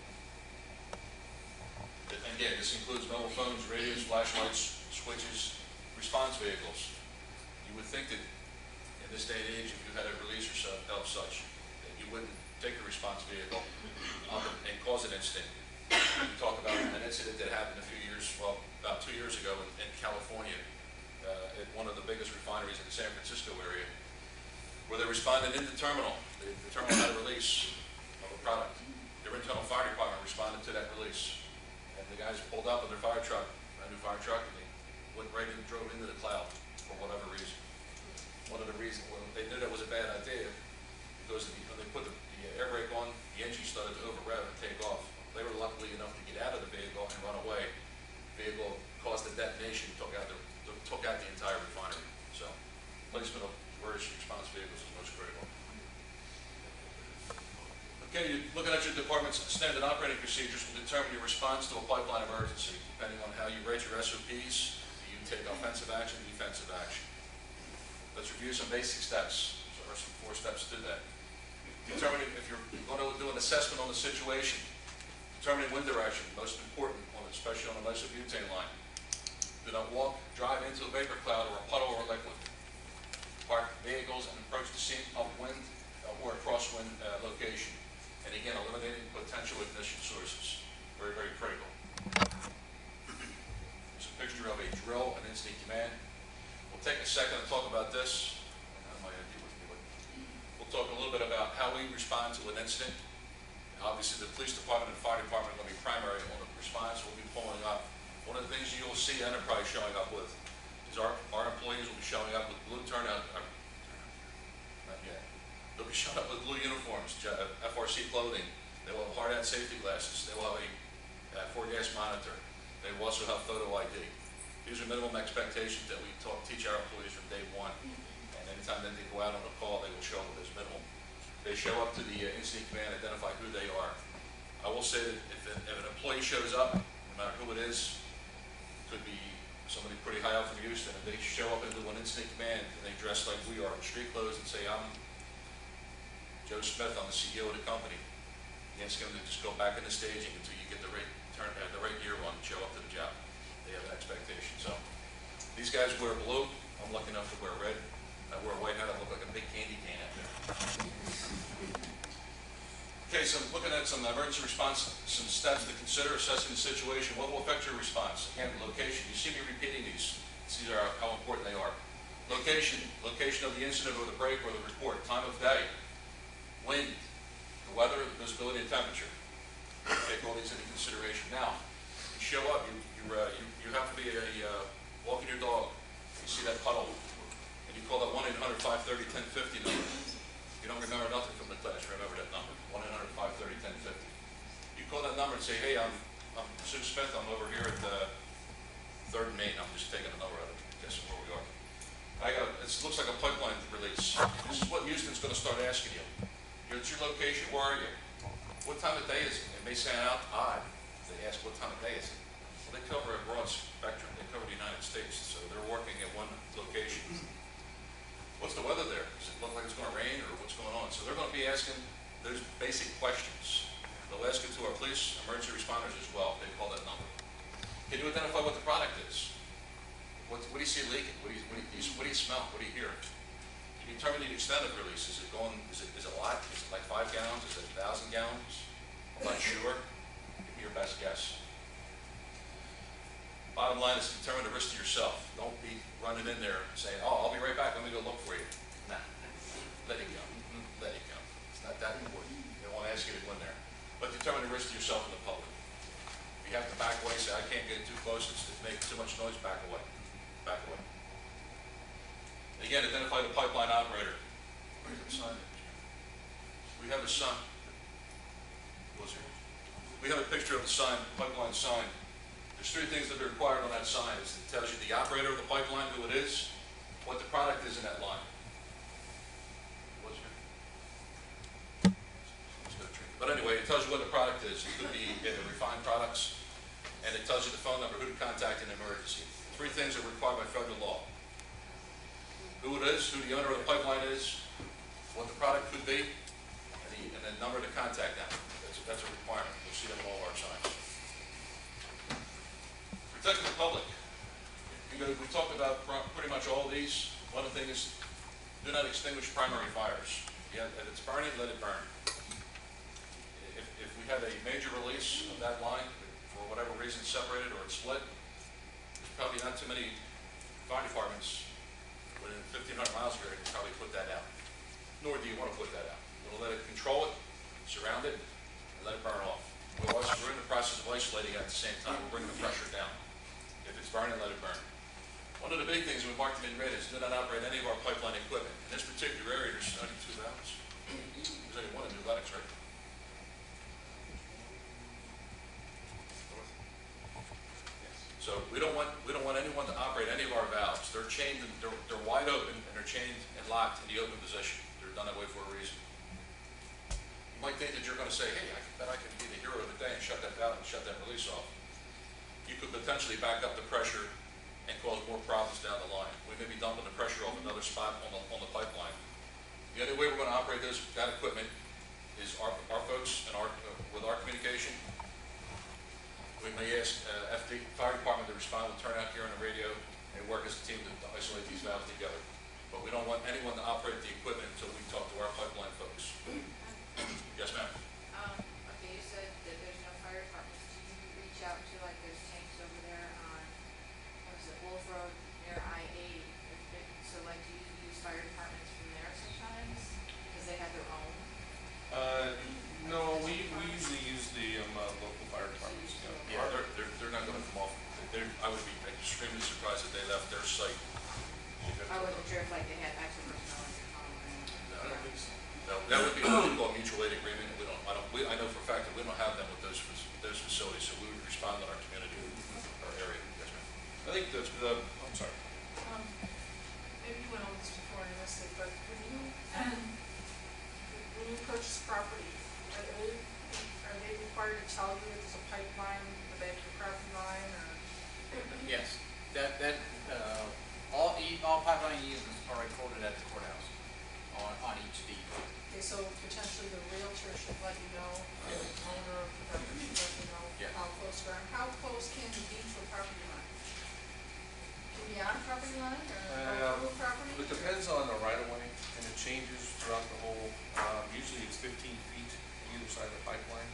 And again, this includes mobile phones, radios, flashlights, switches, response vehicles. You would think that in this day and age, if you had a release or of such, that you wouldn't take a response vehicle and cause an incident. We talked about an incident that happened about 2 years ago in California, at one of the biggest refineries in the San Francisco area, where they responded in the terminal. The terminal had a release of a product. Their internal fire department responded to that release. And the guys pulled up in their fire truck, brand new fire truck, and they went right in and drove into the cloud for whatever reason. One of the reasons, well, they knew that was a bad idea because when they put the air brake on, the engine started to over-rev and take off. They were lucky enough to get out of the vehicle and run away. The vehicle caused a detonation, took out the entire refinery. So, placement of emergency response vehicles is most critical. Okay, you're looking at your department's standard operating procedures will determine your response to a pipeline emergency. Depending on how you rate your SOPs, do you take offensive action, defensive action? Let's review some basic steps. So there are some 4 steps to that. Determining if you're going to do an assessment on the situation. Determining wind direction, most important, especially on an isobutane line. Do not walk, drive into a vapor cloud or a puddle or a liquid. Park vehicles and approach the scene upwind or a crosswind location. And again, eliminating potential ignition sources. Very, very critical. There's a picture of a drill and instant command. We'll take a second to talk about this. We'll talk a little bit about how we respond to an incident. Obviously, the police department and fire department are going to be primary on the response. We'll be pulling up. One of the things you'll see Enterprise showing up with is our employees will be showing up with blue turnout. Not yet. They'll be showing up with blue uniforms, FRC clothing. They will have hard hat safety glasses. They will have a 4-gas monitor. They will also have photo ID. These are minimum expectations that we teach our employees from day one. And anytime that they go out on a call, they will show up with this minimum. They show up to the incident command, identify who they are. I will say that if an employee shows up, no matter who it is, could be somebody pretty high up from Houston, and they show up into an incident command and they dress like we are in street clothes and say, I'm Joe Smith, I'm the CEO of the company. You ask them to just go back in the staging until you get the right gear on and show up to the job. They have an expectation. So these guys wear blue. I'm lucky enough to wear red. I wear a white hat. I look like a big candy cane out there. Okay, so looking at some emergency response, some steps to consider assessing the situation. What will affect your response? Again, location. You see me repeating these. These are how important they are. Location of the incident or the break or the report. Time of day. Wind. The weather, the visibility, and temperature. Take all these into consideration. Now, you show up. You have to be walking your dog. You see that puddle, and you call that 1-800-530-1050 number. You don't remember nothing from the class. Remember that number. 1-800-530-1050. You call that number and say, hey, I'm Sue Smith. I'm over here at 3rd and Main. I'm just taking a number out of it, guessing where we are. It looks like a pipeline release. This is what Houston's going to start asking you. It's your location. Where are you? What time of day is it? It may sound odd if they ask what time of day is it. Well, they cover a broad spectrum. They cover the United States, so they're working at one location. What's the weather there? Does it look like it's going to rain, or what's going on? So they're going to be asking those basic questions. They'll ask it to our police, emergency responders as well. They call that number. Can you identify what the product is? What do you see leaking? What do you smell? What do you hear? Can you determine the extent of release? Is it a lot? Is it like 5 gallons? Is it 1,000 gallons? I'm not sure. Give me your best guess. Bottom line is to determine the risk to yourself. Don't be running in there saying, oh, I'll be right back. Let me go look for you. Nah, let it go, let it go. It's not that important. They won't ask you to go in there. But determine the risk to yourself and the public. If you have to back away, say, I can't get too close, it's making too much noise, back away. Back away. Again, identify the pipeline operator. Where's the sign? We have a sign. Was here. We have a picture of the sign, pipeline sign. There's three things that are required on that sign. It tells you the operator of the pipeline, who it is, what the product is in that line. Was here. But anyway, it tells you what the product is. It could be refined products, and it tells you the phone number, who to contact in an emergency. Three things are required by federal law. Who it is, who the owner of the pipeline is, what the product could be, and the number to contact them. That's a requirement. You'll see them on all our signs. Protecting the public. We talked about pretty much all of these. One of the things is, do not extinguish primary fires. If it's burning, let it burn. If we have a major release of that line, for whatever reason separated or it's split, there's probably not too many fire departments within 1,500 miles of here can probably put that out. Nor do you want to put that out. We'll let it control it, surround it, and let it burn off. We're in the process of isolating it at the same time. We're bringing the pressure down. If it's burning, let it burn. One of the big things we marked them in red is do not operate any of our pipeline equipment. In this particular area, there's 92 valves. There's only one in New Lenox, right? So we don't want anyone to operate any of our valves. They're chained, they're wide open, and they're chained and locked in the open position. They're done that way for a reason. You might think that you're going to say, hey, I bet I could be the hero of the day and shut that valve and shut that release off. You could potentially back up the pressure and cause more problems down the line. We may be dumping the pressure off another spot on the pipeline. The only way we're going to operate that equipment is our folks and with our communication. We may ask FD Fire Department to respond. We'll turn out here on the radio and work as a team to isolate these valves together. But we don't want anyone to operate the equipment until we talk to our pipeline folks. Yes, ma'am. Okay, you said that there's no fire departments. Do you reach out to, like, there's tanks over there on, what is it, Wolf Road near I-80? So, like, do you use fire departments from there sometimes? Because they have their own? No, we usually use the local fire departments. Yeah, they're not going to come off. I would be extremely surprised if they left their site. I wasn't sure if, like, they had actual personnel in your home. No, I don't think so. No, that would be what we call mutual aid agreement. I know for a fact that we don't have them with those facilities, so we would respond in our community, our area. Yes, ma'am. I think I'm sorry. Maybe you went over this before and I missed it, but when you purchase property, are they required to tell you if there's a pipeline in the back of your property line, or? Yes, all pipeline easements are recorded at the courthouse on each deed. Okay, so potentially the realtor should let you know, the owner of the property should let you know Yeah. how close you are. How close can you be to a property line? Can you be on a property line or over a property? It depends on the right of way, and it changes throughout the whole. Usually it's 15 feet on either side of the pipeline.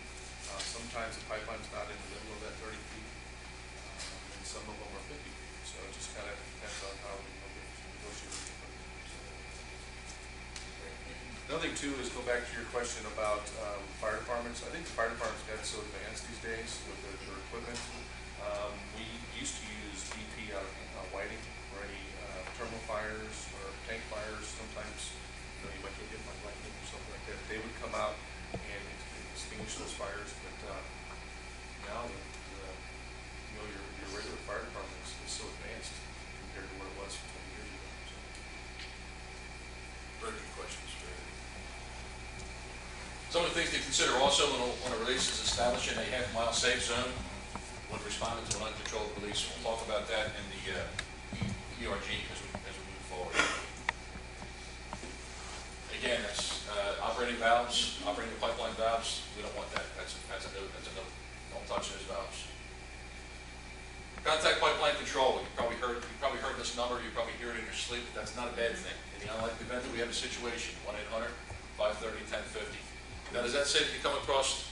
Sometimes the pipeline's not in the middle of that 30 feet, and some of them are 50 feet. So it just kind of depends on how we negotiate. Another thing too is go back to your question about fire departments. I think the fire departments got so advanced these days with their equipment. We used to use BP out of Whiting for any terminal fires or tank fires. Sometimes you might get hit by lightning or something like that. They would come out and extinguish those fires. But now your regular fire department is so advanced compared to what it was 20 years ago. So. Very good questions. Some of the things to consider also when a release is establishing a half-mile safe zone when responding to an uncontrolled release. We'll talk about that in the ERG as we move forward. Again, that's operating valves, operating the pipeline valves. We don't want that. That's a no. Don't touch those valves. Contact pipeline control. You probably heard this number. You probably hear it in your sleep. But that's not a bad thing. In the unlikely event that we have a situation, 1-800-530-1050. Now, does that say that you come across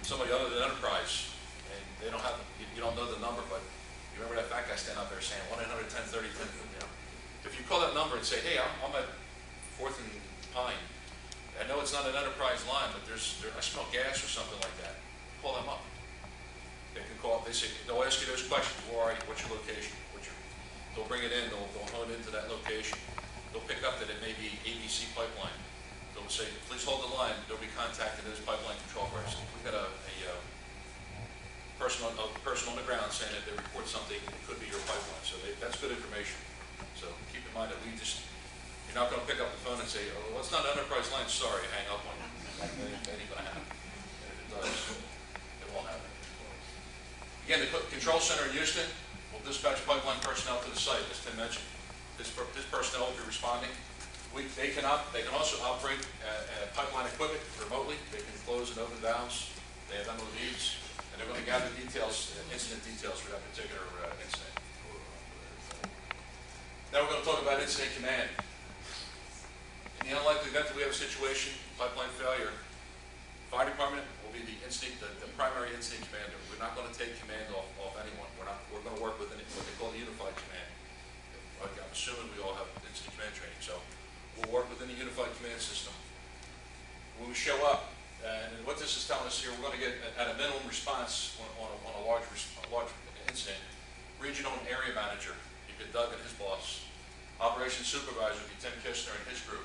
somebody other than Enterprise and they don't have, you don't know the number, but you remember that fat guy standing out there saying 1-800-1030-1050? If you call that number and say, hey, I'm at Fourth and Pine. I know it's not an enterprise line, but I smell gas or something like that. Call them up. They can call, they'll ask you those questions. Where are you? What's your location? They'll bring it in, they'll hone into that location. They'll pick up that it may be ABC pipeline. They'll say, please hold the line. They'll be contacting those pipeline control person. We've got a person on the ground saying that they report something, it could be your pipeline. So that's good information. So keep in mind that you're not going to pick up the phone and say, oh, well, it's not an enterprise line. Sorry, hang up on you. That ain't going to happen. And if it does, it won't happen. Again, the control center in Houston will dispatch pipeline personnel to the site, as Tim mentioned. This personnel will be responding. They can also operate pipeline equipment remotely. They can close and open valves. They have MODs, and they're going to gather details, incident details for that particular incident. Now we're going to talk about incident command. In the unlikely event that we have a situation, pipeline failure, fire department will be the primary incident commander. We're not going to take command off anyone. We're going to work within what they call the unified command. I'm assuming we all have incident command training, so we'll work within the unified command system. When we show up, and what this is telling us here, we're going to get at a minimum response on a large incident. Regional and area manager, you get Doug and his boss. Operations supervisor, you get Tim Kistner and his group.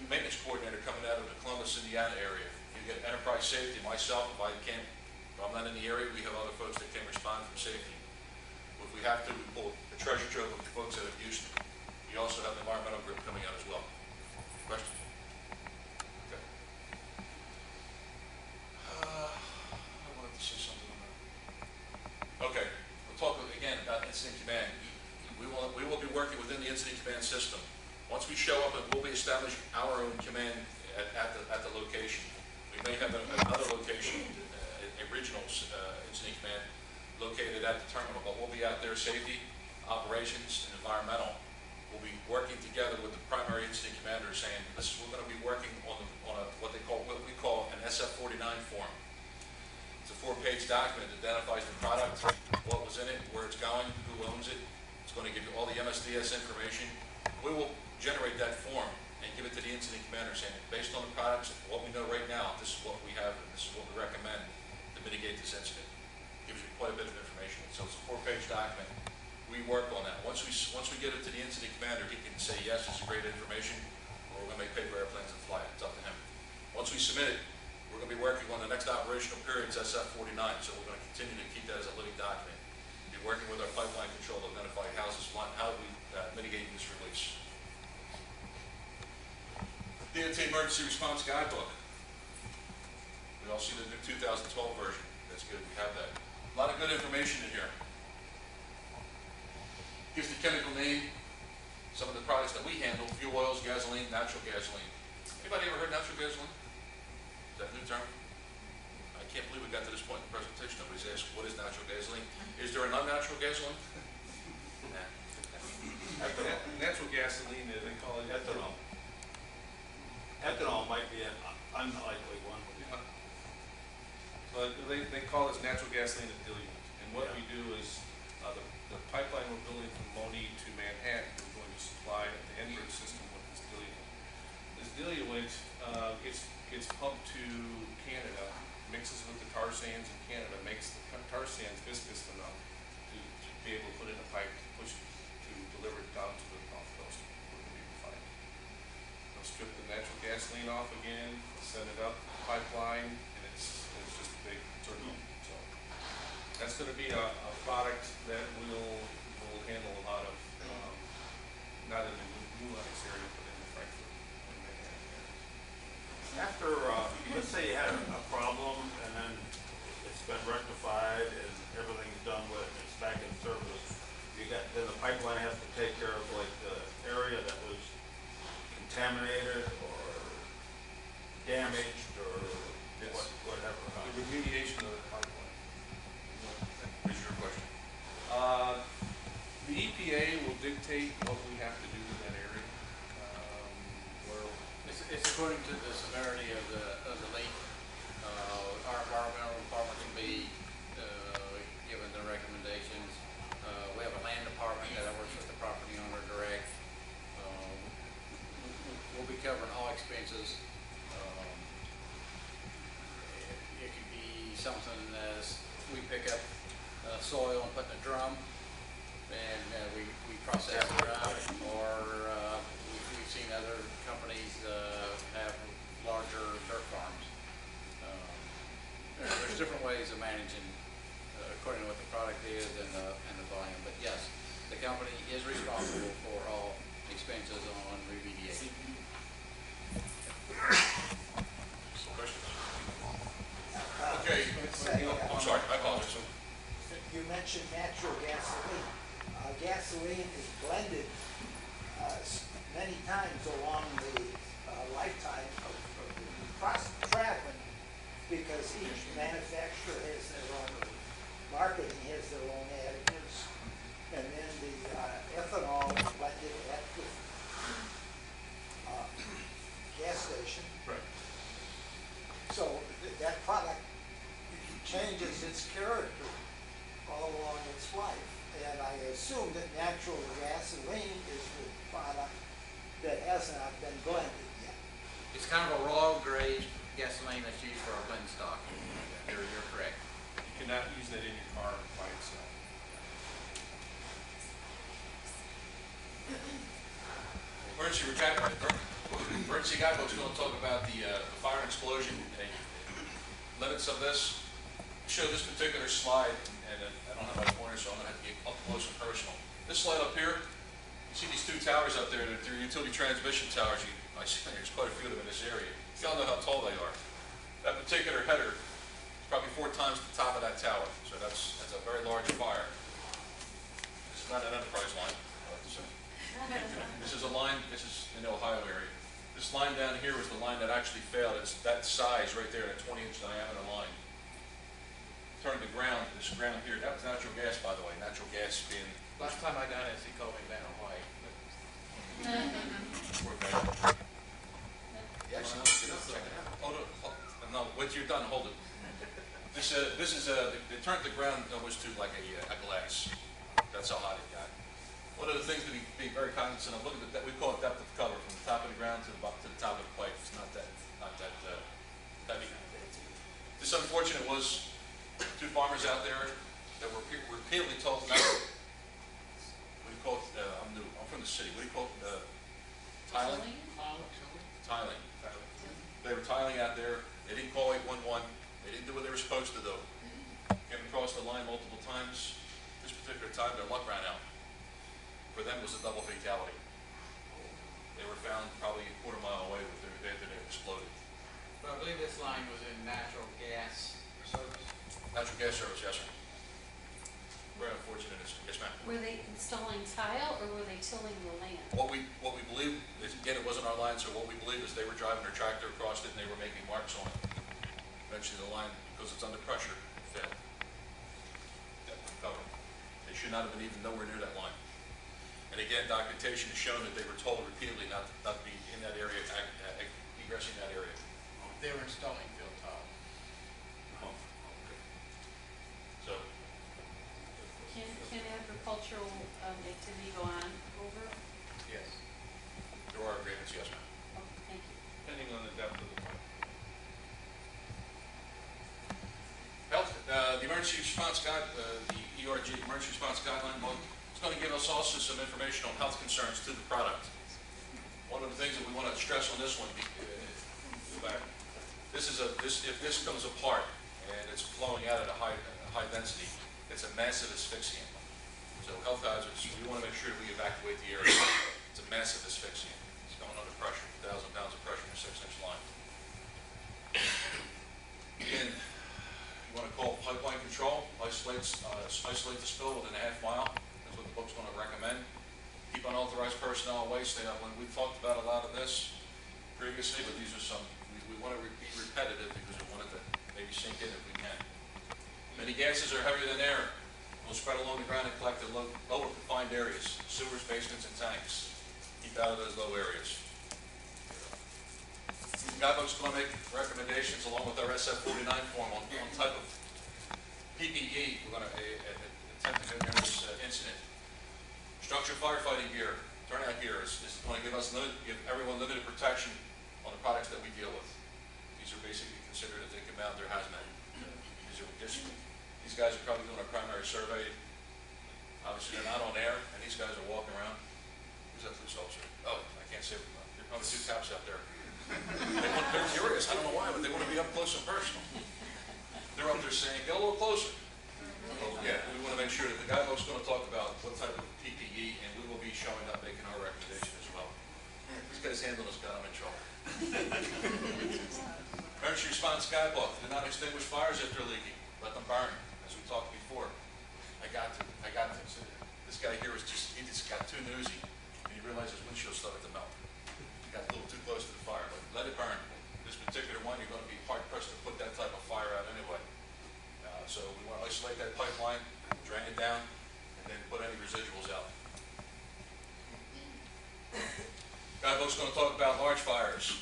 Maintenance coordinator coming out of the Columbus, Indiana area. You get enterprise safety, myself, if I'm not in the area, we have other folks that can respond from safety. If we have to, we pull a treasure trove of folks out of Houston. You also have the environmental group coming out as well. Questions? Okay. I wanted to say something on that. Okay, we'll talk again about incident command. We will be working within the incident command system. Once we show up, we'll be establishing our own command at the location. We may have another location, a regional incident command located at the terminal, but we'll be out there, safety, operations, and environmental. We'll be working together with the primary incident commander saying, we're going to be working on what we call an SF-49 form. It's a 4-page document that identifies the product, what was in it, where it's going, who owns it. It's going to give you all the MSDS information. We will generate that form and give it to the incident commander saying, based on the products, what we know right now, this is what we have and this is what we recommend to mitigate this incident. It gives you quite a bit of information. So it's a 4-page document. We work on that. Once we get it to the incident commander, he can say, yes, this is great information, or we're going to make paper airplanes and fly it. It's up to him. Once we submit it, we're going to be working on the next operational period, it's SF-49, so we're going to continue to keep that as a living document. Be working with our pipeline control to identify how we mitigate this release. DOT Emergency Response Guidebook. We all see the new 2012 version. That's good, we have that. A lot of good information in here. Gives the chemical name, some of the products that we handle, fuel oils, gasoline, natural gasoline. Anybody ever heard natural gasoline? Is that a new term? I can't believe we got to this point in the presentation. Nobody's asked, what is natural gasoline? Is there an unnatural gasoline? Nah. Natural gasoline, they call it ethanol. Ethanol might be an unlikely one. But they call this natural gasoline and diluent. And what we do is, the pipeline we're building from Moni to Manhattan, we're going to supply the Enbridge system with this diluent. This diluent gets pumped to Canada, mixes with the tar sands in Canada, makes the tar sands viscous enough to be able to put in a pipe to deliver it down to the Gulf Coast where it can be refined. They'll strip the natural gasoline off again, send it up the pipeline, and it's just a big turkey. So that's going to be a product that will handle a lot of, not in the New Lenox area, but in the Frankfurt and Manhattan area. After, let's say you had a problem and then it's been rectified and everything's done with it, it's back in service, then the pipeline has to take care of like the area that was contaminated or damaged or whatever. The remediation of the pipeline. What is your question? The EPA will dictate what we have to do in that area. It's according to the severity of the leak. Our environmental department can be given the recommendations. We have a land department that works with the property owner direct. something as we pick up soil and put in a drum, and we process it out, or we've seen other companies have larger dirt farms. There's different ways of managing according to what the product is and the volume, but yes, the company is responsible for all expenses on remediation. Questions? Okay. I'm sorry, I apologize. You mentioned natural gasoline. Gasoline is blended many times along the lifetime of the traveling, because each manufacturer has their own marketing, has their own additives, and then the ethanol is blended at the gas station. Right. So that product changes its character all along its life. And I assume that natural gasoline is the product that has not been blended yet. It's kind of a raw grade gasoline that's used for our blend stock. You're correct. You cannot use that in your car by itself. Emergency guidebook's going to talk about the fire and explosion limits of this. Show this particular slide, and I don't have my pointer, so I'm going to have to get up close and personal. This slide up here, you see these two towers up there, they're utility transmission towers. I see there's quite a few of them in this area. You all know how tall they are. That particular header is probably 4 times the top of that tower, so that's a very large fire. This is not an enterprise line. This is a line, this is in the Ohio area. This line down here was the line that actually failed. It's that size right there, that 20-inch diameter line. Turn the ground, this ground here, that was natural gas, by the way. Natural gas being... Last time I done this, he called me Van White. No, wait till you're done, hold it. This is, they turned the ground almost to like a glass. That's how hot it got. One of the things to be very cognizant of, look at that, we call it depth of cover, from the top of the ground to the top of the pipe. It's not that heavy. This unfortunate was 2 farmers out there that were repeatedly told not to, what do you call it, I'm new, I'm from the city, what do you call it, tiling? Tiling. They were tiling out there, they didn't call 811, they didn't do what they were supposed to do. Came across the line multiple times. This particular time, their luck ran out. For them, it was a double fatality. They were found probably a quarter mile away with after they exploded. But I believe this line was in natural gas service. Natural gas service, yes, sir. Very unfortunate, yes, ma'am. Were they installing tile or were they tilling the land? What we believe is, again, it wasn't our line, so what we believe is they were driving their tractor across it and they were making marks on it. Eventually the line, because it's under pressure, failed. Depth of cover. They should not have been even nowhere near that line. And again, documentation has shown that they were told repeatedly not to be in that area, egressing that area. They were installing field tile. Oh, okay. So, Can agricultural activity go on over? Yes. there are agreements, yes, ma'am. Oh, thank you. Depending on the depth of the pipe. Health, the emergency response guide, the ERG, emergency response guideline book, it's going to give us also some information on health concerns to the product. One of the things that we want to stress on this one, if this comes apart and it's flowing out at a high density, it's a massive asphyxiant. So health hazards, we want to make sure that we evacuate the area. It's a massive asphyxiant. It's going under pressure, 1,000 pounds of pressure in a 6-inch line. Again, you want to call pipeline control, isolate the spill within a half mile. That's what the book's going to recommend. Keep unauthorized personnel away, stay out. When we've talked about a lot of this previously, but these are some, we want to be repetitive because we want it to maybe sink in if we can. Many gases are heavier than air. Will spread along the ground and collect in lower confined areas, sewers, basements, and tanks. Keep out of those low areas. The guidebook's going to make recommendations along with our SF-49 form on type of PPE we're going to attempt to do during this incident. Structured firefighting gear, turnout gear is going to give everyone limited protection on the products that we deal with. These are basically considered, if they come out, they're hazmat. These to. These guys are probably doing a primary survey. Obviously, they're not on air, and these guys are walking around. Who's that police officer? Oh, I can't say. There are probably two cops out there. They're curious. I don't know why, but they want to be up close and personal. They're up there saying, "Get a little closer." Well, yeah, we want to make sure that the guidebook's going to talk about what type of PPE, and we will be showing up, making our recommendation as well. This guy's handling this gun, I'm in trouble. Emergency response guidebook: do not extinguish fires if they're leaking. Let them burn, as we talked before. I got to. This guy here he just got too newsy, and he realized his windshield started to melt. He got a little too close to the fire, but let it burn. This particular one, you're going to be hard pressed to put that type of fire out anyway. So we want to isolate that pipeline, drain it down, and then put any residuals out. Guidebook's going to talk about large fires.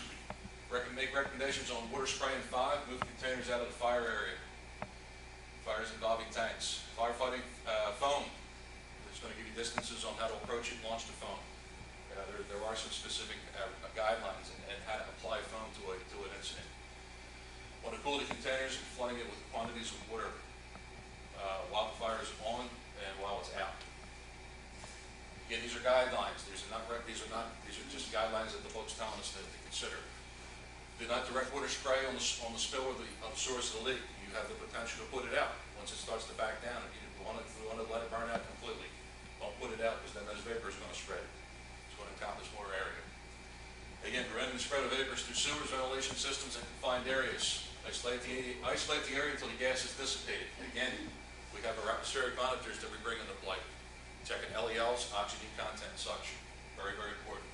Make recommendations on water spray in 5, move containers out of the fire area. Fires involving tanks. Firefighting foam. It's going to give you distances on how to approach it and launch the foam. There are some specific guidelines and how to apply foam to an incident. Want to cool the containers and flooding it with quantities of water while the fire is on and while it's out. Again, these are guidelines. These are just guidelines that the book's telling us to consider. Do not direct water spray on the spill or the source of the leak. You have the potential to put it out once it starts to back down. If we want to let it burn out completely, don't put it out, because then those vapors are going to spread. It's going to encompass more area. Again, preventing the spread of vapors through sewers, ventilation systems, and confined areas. Isolate the area until the gas is dissipated. Again, we have our atmospheric monitors that we bring into play. Checking LELs, oxygen content, and such. Very, very important.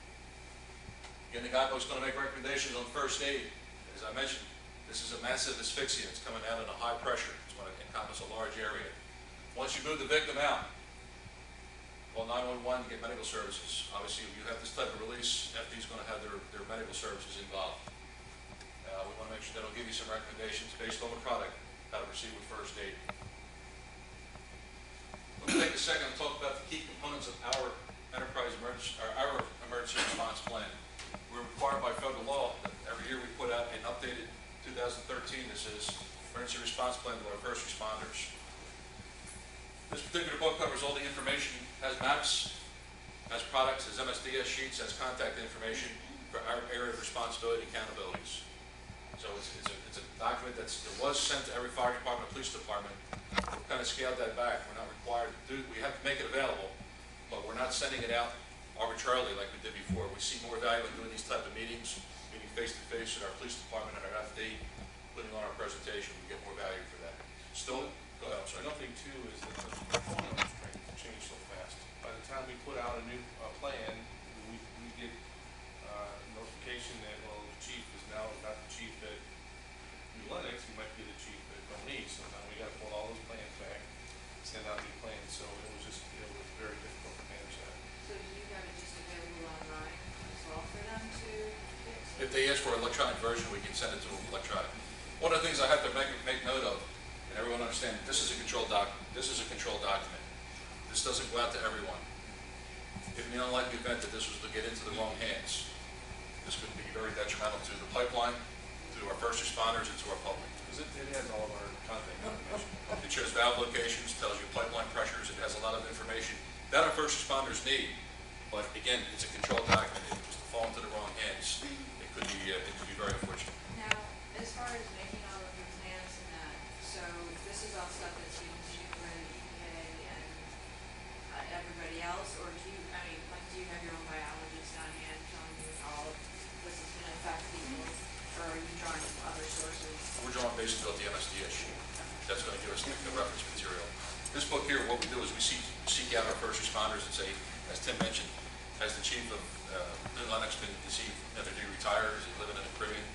Again, the guidebook's going to make recommendations on first aid. As I mentioned, this is a massive asphyxia. It's coming out at a high pressure. It's going to encompass a large area. Once you move the victim out, call 911 to get medical services. Obviously, if you have this type of release, FD is going to have their medical services involved. We want to make sure that'll give you some recommendations based on the product, how to proceed with first aid. Let's take a second and talk about the key components of our emergency response plan. We're required by federal law that every year we put out an updated 2013, this is emergency response plan to our first responders. This particular book covers all the information, has maps, has products, has MSDS sheets, has contact information for our area of responsibility and accountabilities. So it's a document it was sent to every fire department, police department. We've kind of scaled that back. We're not required to do, we have to make it available, but we're not sending it out arbitrarily like we did before. We see more value in doing these type of meetings, meeting face-to-face at our police department and our FD, putting on our presentation. We get more value for that. Still, go ahead, I'm sorry. Another thing too is that the phone numbers change so fast. By the time we put out a new plan, we get notification that, well, the chief is now not the chief at New Lenox, he might be the chief at Bonnie. So now we got to pull all those plans back, send out new plans. So it was very difficult to manage that. So do you have it just available online as well for them to fix? If they ask for an electronic version, we can send it to them electronic. One of the things I have to make note of, and everyone understand, this is a controlled document. This is a controlled document. This doesn't go out to everyone. If in the unlikely event that this was to get into the wrong hands, this could be very detrimental to the pipeline, to our first responders, and to our public. Because it has all of our contact information. It shows valve locations, tells you pipeline pressures, it has a lot of information that our first responders need. But again, it's a controlled document. If it was to fall into the wrong hands, it could be very unfortunate. Now, as far as making all of your plans and that, so this is all stuff that's being issued by the EPA and everybody else, or do you have your own biologist on hand telling you how this is going to affect people, or are you drawing from other sources? We're drawing basically off the MSDS sheet. That's going to give us the reference material. This book here, what we do is we seek out our first responders and say, as Tim mentioned, has the chief of New Lenox been deceived, whether he retired, is he living in the Caribbean?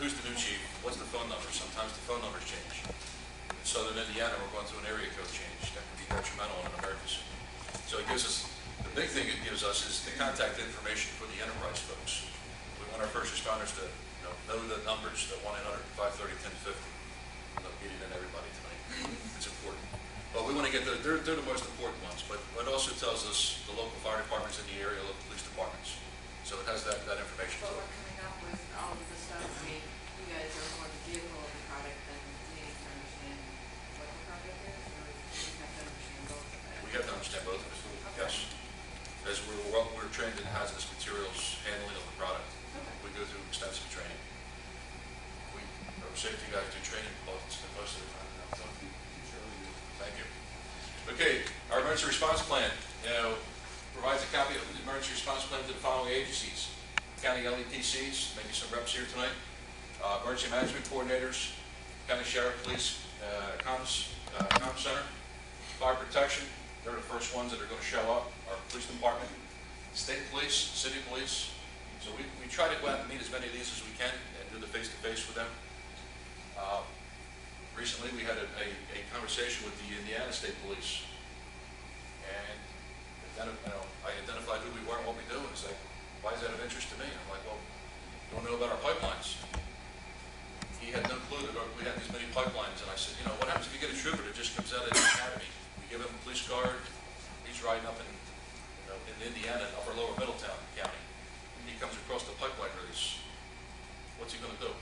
Who's the new chief? What's the phone number? Sometimes the phone numbers change. In southern Indiana, we're going through an area code change. That can be detrimental in an emergency. So it gives us, the big thing it gives us is the contact information for the enterprise folks. We want our first responders to know the numbers, the 1-800-530-1050. I'm not beating in everybody tonight. It's important. But we want to get they're the most important ones, but it also tells us the local fire departments in the area, local police departments. So it has that information. But we're coming up with all of the stuff, I mean, you guys are more the vehicle of the product than me, to understand. safety guys do training most of the time now. So, thank you. Okay, our emergency response plan, provides a copy of the emergency response plan to the following agencies: county LEPCs, maybe some reps here tonight, emergency management coordinators, county sheriff, police, comms center, fire protection. They're the first ones that are going to show up. Our police department, state police, city police. So we try to go out and meet as many of these as we can and do the face-to-face with them. Recently, we had a conversation with the Indiana State Police, and I identified who we were and what we do, and it's like, why is that of interest to me? I'm like, well, you don't know about our pipelines. He had no clue that we had these many pipelines, and I said, what happens if you get a trooper that just comes out of the academy? We give him a police card, he's riding up in Indiana, upper lower Middletown County, and he comes across the pipeline release. What's he going to do?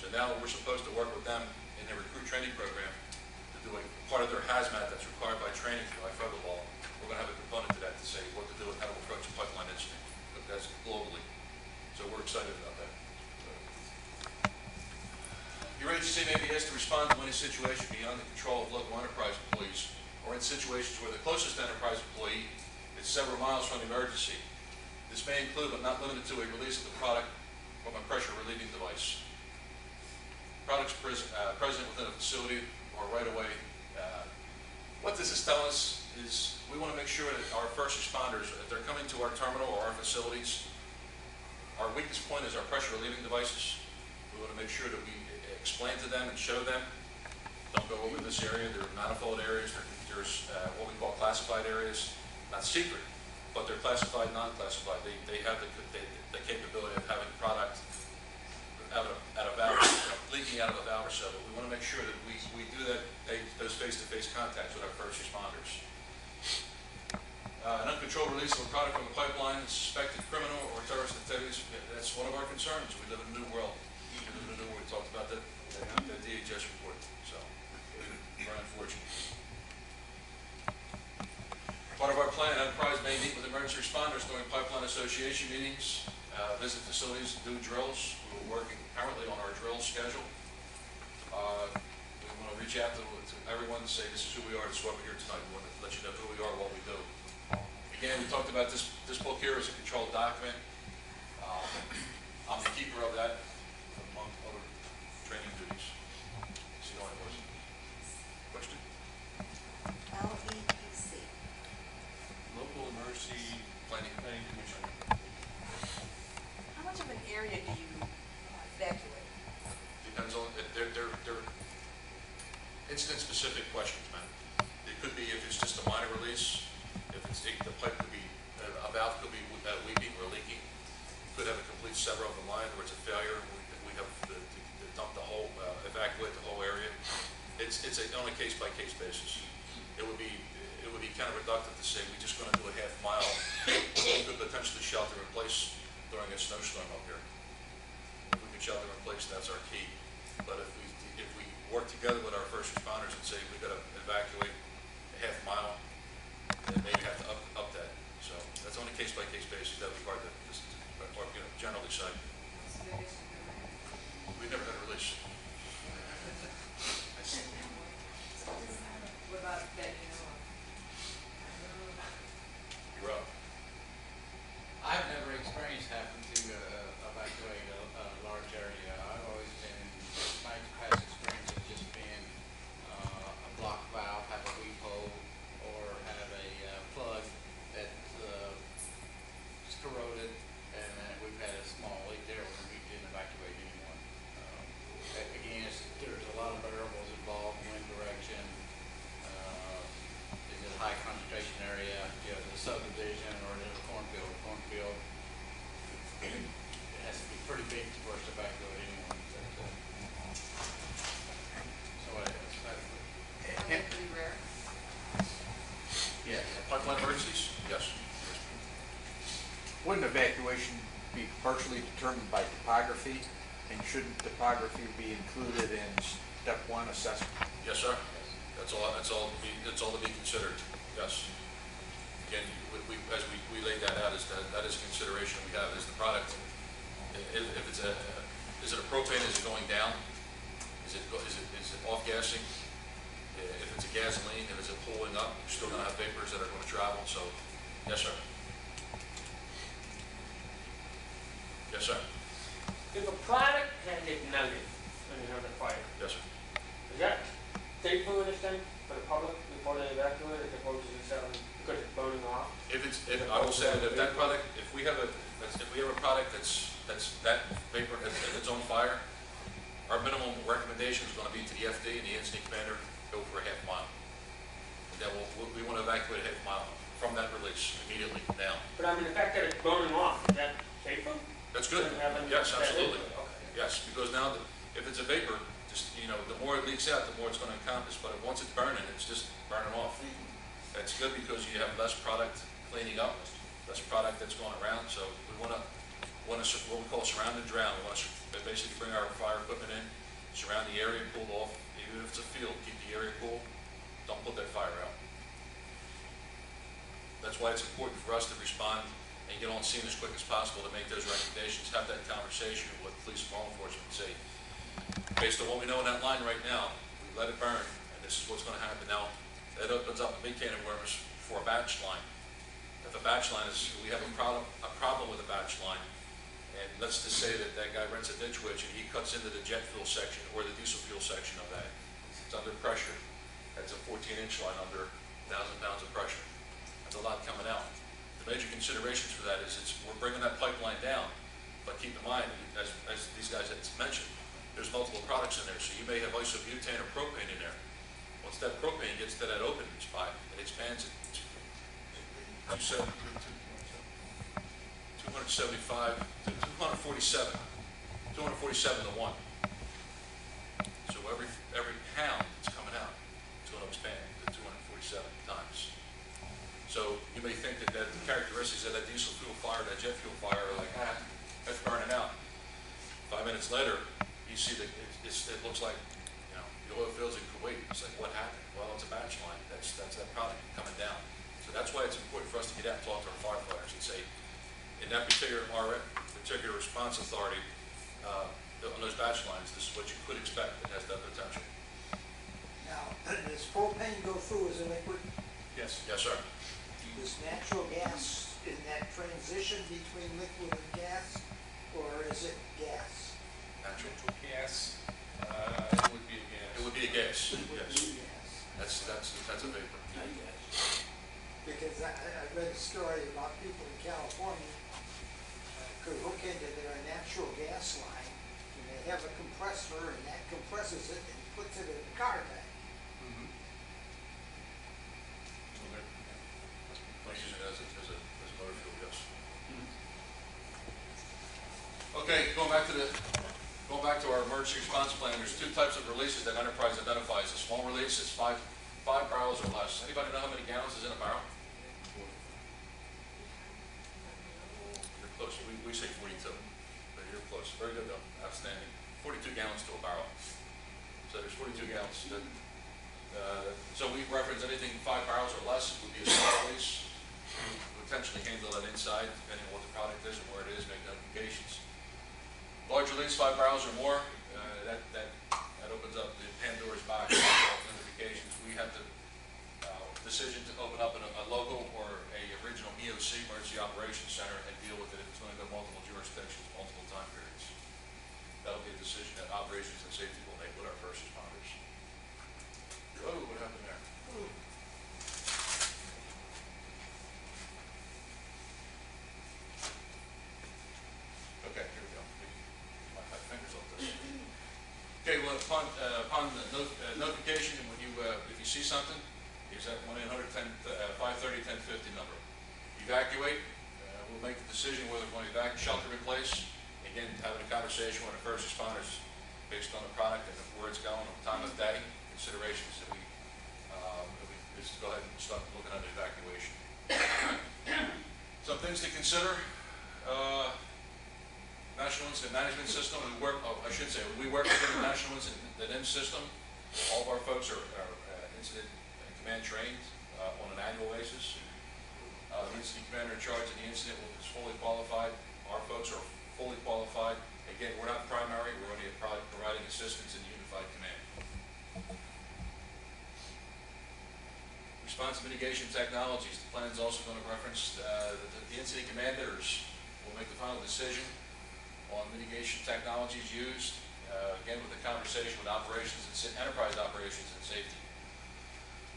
So now we're supposed to work with them in their recruit training program to do a part of their hazmat that's required by training by federal law. We're going to have a component to that to say what to do and how to approach a pipeline incident. But that's globally. So we're excited about that. Your agency may be asked to respond to any situation beyond the control of local enterprise employees or in situations where the closest enterprise employee is several miles from the emergency. This may include, but not limited to, a release of the product from a pressure relieving device. Products present within a facility or right away. What this is telling us is we want to make sure that our first responders, if they're coming to our terminal or our facilities, our weakest point is our pressure relieving devices. We want to make sure that we explain to them and show them. Don't go over this area. There are manifold areas. There's what we call classified areas. Not secret, but they're classified, non-classified. They have the capability of having product out of valve, leaking out of a valve or so. But we want to make sure that we do those face-to-face contacts with our first responders. An uncontrolled release of a product from a pipeline, suspected criminal or terrorist activities, that's one of our concerns. We live in a new world. We live in a new world. We talked about that the DHS report. So, very unfortunate. Part of our plan, enterprise may meet with emergency responders during pipeline association meetings, visit facilities, do drills. We're working currently on our drill schedule. We want to reach out to everyone and say, this is who we are, this is why we're here tonight. We want to let you know who we are, what we do. Again, we talked about this book here is a controlled document. I'm the keeper of that, among other training duties. See how it was. Question? LEPC. Local Emergency Planning. Commission. How much of an area do you evacuate? Depends on, they're incident-specific questions, man. It could be if it's just a minor release, if it's, the pipe could be, a valve could be weeping or leaking. Could have a complete sever of the line where it's a failure. We have to dump the whole, evacuate the whole area. It's on a case-by-case basis. It would be counterproductive to say we're just going to do a half mile. We could potentially shelter in place during a snowstorm up here. If we could shelter in place, that's our key. But if we work together with our first responders and say we've got to evacuate a half mile, then maybe have to up that. So that's on a case-by-case basis. That would be hard to just, generally say. We've never had a release. What about that, You're up. I've never experienced having to evacuate a large area. I've always been, my past experience has just been a block valve, have a weep hole, or have a plug that is corroded, and then we've had a small leak there where we didn't evacuate anyone. Again, there's a lot of variables involved, wind direction, is it a high concentration area, you know, the subdivision, or is it a cornfield? Cornfield, it has to be pretty big for us to evacuate anyone. So Are they pretty rare? yes. Pipeline emergencies? Yes. Wouldn't evacuation be partially determined by topography? And shouldn't topography be included in step one assessment? Yes, sir. That's all to be considered. Yes. Again, as we laid that out, that is consideration we have is the product. If it's Is it a propane, is it going down? Is it off gassing? If it's a gasoline, if it's pulling up, you're still gonna have vapors that are gonna travel, so, yes, sir. Yes, sir. If a product has ignited when you have the fire, Yes, sir. is that safe for this thing for the public before they evacuate as opposed to just having, because it's burning off? If I will say that if that product, if we have a product that's that vapor, if it's on fire, our minimum recommendation is gonna be to the FD and the incident commander, go for a half mile. And then we wanna evacuate a half mile from that release immediately now. But I mean, the fact that it's burning off, is that safer? That's good. Than having Yes, that absolutely. vapor? Okay. Yes, because now, if it's a vapor, just, the more it leaks out, the more it's gonna encompass, but once it's burning, it's just burning off. That's good because you have less product cleaning up, less product that's going around, so we wanna what we call surround and drown. We wanna basically bring our fire equipment in, surround the area, pull off, even if it's a field, keep the area cool, don't put that fire out. That's why it's important for us to respond and get on scene as quick as possible to make those recommendations, have that conversation with police and law enforcement, and say, based on what we know in that line right now, we let it burn, and this is what's gonna happen. Now, that opens up a big can of worms for a batch line. If a batch line we have a problem with a batch line, and let's just say that guy rents a ditch witch and he cuts into the jet fuel section or the diesel fuel section of that. It's under pressure. That's a 14-inch line under 1,000 pounds of pressure. That's a lot coming out. The major considerations for that is we're bringing that pipeline down, but keep in mind, as these guys had mentioned, there's multiple products in there, so you may have isobutane or propane in there. Once that propane gets to that open spot, it expands it to 275 to 247 to 1. So every pound that's coming out, it's going to expand to 247 times. So you may think that the characteristics of that diesel fuel fire, that jet fuel fire, are like, that's burning out. 5 minutes later, you see that it looks like, the oil fields in Kuwait. It's like, what happened? Well, it's a batch line. That's that product coming down. So that's why it's important for us to get out and talk to our firefighters and say, in that particular response authority, on those batch lines, this is what you could expect. It has that potential. Now, does propane go through as a liquid? Yes. Yes, sir. Is natural gas in that transition between liquid and gas, or is it gas? Natural Gas, it would be a gas. It would be a gas. It would Yes. be gas. That's a vapor. Because I read a story about people in California could hook into their natural gas line, and they have a compressor, and that compresses it and puts it in the car tank. Like using it as a motor fuel, yes. Okay, going back to our emergency response plan, there's two types of releases that Enterprise identifies. A small release is five barrels or less. Anybody know how many gallons is in a barrel? You're close. We say 42, but you're close. Very good though. Outstanding. 42 gallons to a barrel. So there's 42 gallons. So we reference anything 5 barrels or less would be a small release. We potentially handle that inside, depending on what the product is and where it is, make notifications. Large release, 5 barrels or more, that opens up the Pandora's box of notifications. We have the decision to open up a local or a regional EOC, Emergency Operations Center, and deal with it if it's going to go multiple jurisdictions, multiple time periods. That'll be a decision that operations and safety will make with our first responders. Oh, what happened there? Okay, here we go. My fingers off this. Okay, well, upon the notification, when if you see something, use that 1-800-530-1050 number. Evacuate. We'll make the decision whether we're going to evacuate, shelter in place. Again, having a conversation with the first responders based on the product and where it's going, the time of day, considerations that we just go ahead and start looking at evacuation. Some things to consider. National Incident Management System. We work within the National Incident System. All of our folks are incident and command trained on an annual basis. The incident commander in charge of the incident is fully qualified. Our folks are fully qualified Again, we're not primary, we're only providing assistance in the unified command. Response mitigation technologies. The plan is also going to reference the incident commanders will make the final decision on mitigation technologies used, again with a conversation with operations and enterprise operations and safety.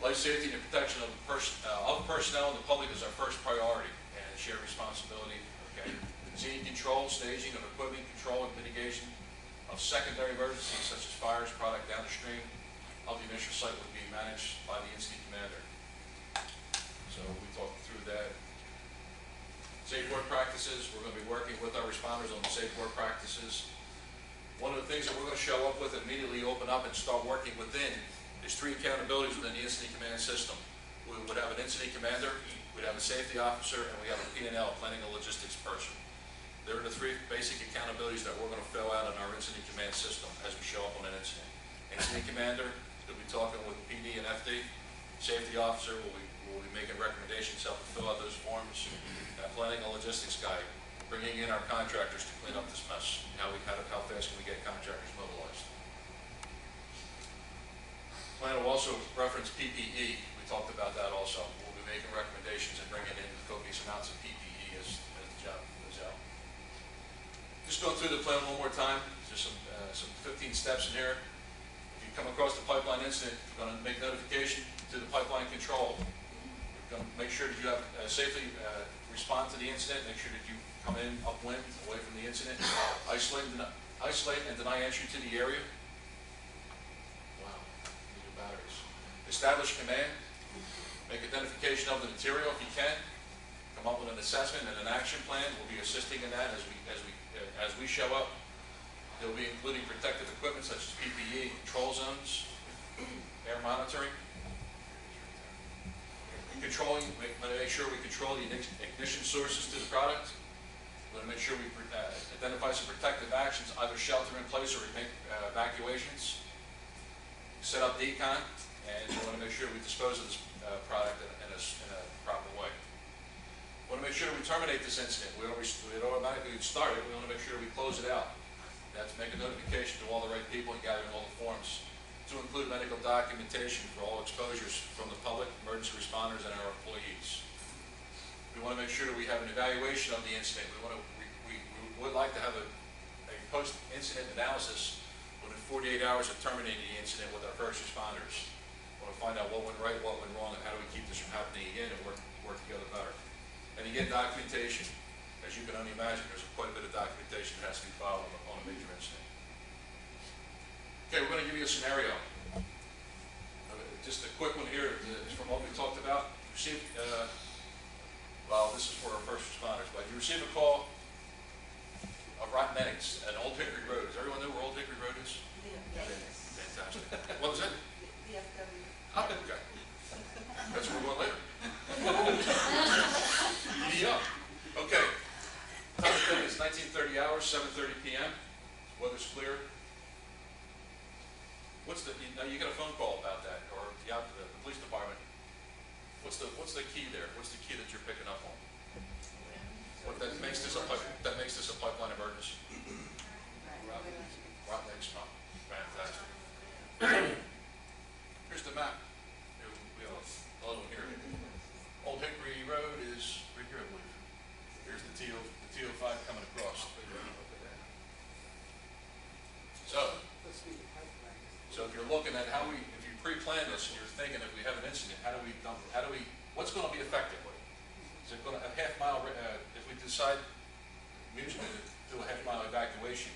Life safety and the protection of personnel and the public is our first priority, and shared responsibility. Okay. Scene control, staging of equipment, control and mitigation of secondary emergencies such as fires, product downstream of the initial site would be managed by the incident commander. So we talked through that. Safe work practices, we're going to be working with our responders on the safe work practices. One of the things that we're going to show up with and immediately open up and start working within is 3 accountabilities within the incident command system. We would have an incident commander, we'd have a safety officer, and we have a P&L, planning and logistics person. There are the 3 basic accountabilities that we're going to fill out in our incident command system as we show up on an incident. Incident commander, we'll be talking with PD and FD. Safety officer will be making recommendations, helping fill out those forms. Planning and logistics guy, bringing in our contractors to clean up this mess. How fast can we get contractors mobilized? Plan will also reference PPE. We talked about that also. We'll be making recommendations and bringing in copious amounts of PPE as the job goes out. Just going through the plan one more time. There's some 15 steps in here. If you come across the pipeline incident, you're going to make notification to the pipeline control. You're going to make sure that you have safely respond to the incident, make sure that you come in upwind, away from the incident, isolate and deny entry to the area. Wow, new batteries. Establish command, make identification of the material if you can, come up with an assessment and an action plan. We'll be assisting in that as we show up. They'll be including protective equipment such as PPE, control zones, air monitoring. Controlling, make sure we control the ignition sources to the product. We're going to make sure we identify some protective actions, either shelter in place or make evacuations. Set up decon, and we want to make sure we dispose of this product in a proper way. We want to make sure we terminate this incident. We automatically start it. We want to make sure we close it out. That's make a notification to all the right people and gathering all the forms. To include medical documentation for all exposures from the public, emergency responders, and our employees. We want to make sure that we have an evaluation of the incident. We would like to have a post-incident analysis within 48 hours of terminating the incident with our first responders. We want to find out what went right, what went wrong, and how do we keep this from happening again and work together better. And again, documentation. As you can only imagine, there's quite a bit of documentation that has to be filed on a major incident. Okay, we're going to give you a scenario. Just a quick one here is from what we talked about. Received, well, this is for our first responders, but you receive a call of rotten eggs at Old Hickory Road. Does everyone know where Old Hickory Road is? Yes. Fantastic. What was it? The FW. Okay. That's where we're going later. Yeah. Okay. Time of day is 19:30 hours, 7:30 p.m. Weather's clear. You get a phone call about that, or the police department. What's the key there? What's the key that you're picking up on? What that makes this a pipeline emergency? Rotten egg smell. Fantastic. Here's the map. We have a little here. Old Hickory Road is right here, I believe. Here's the TO5 coming across. So if you're looking at if you pre-plan this and you're thinking if we have an incident, what's going to be effective? Is it going to a half-mile, if we decide we're just going to do a half-mile evacuation,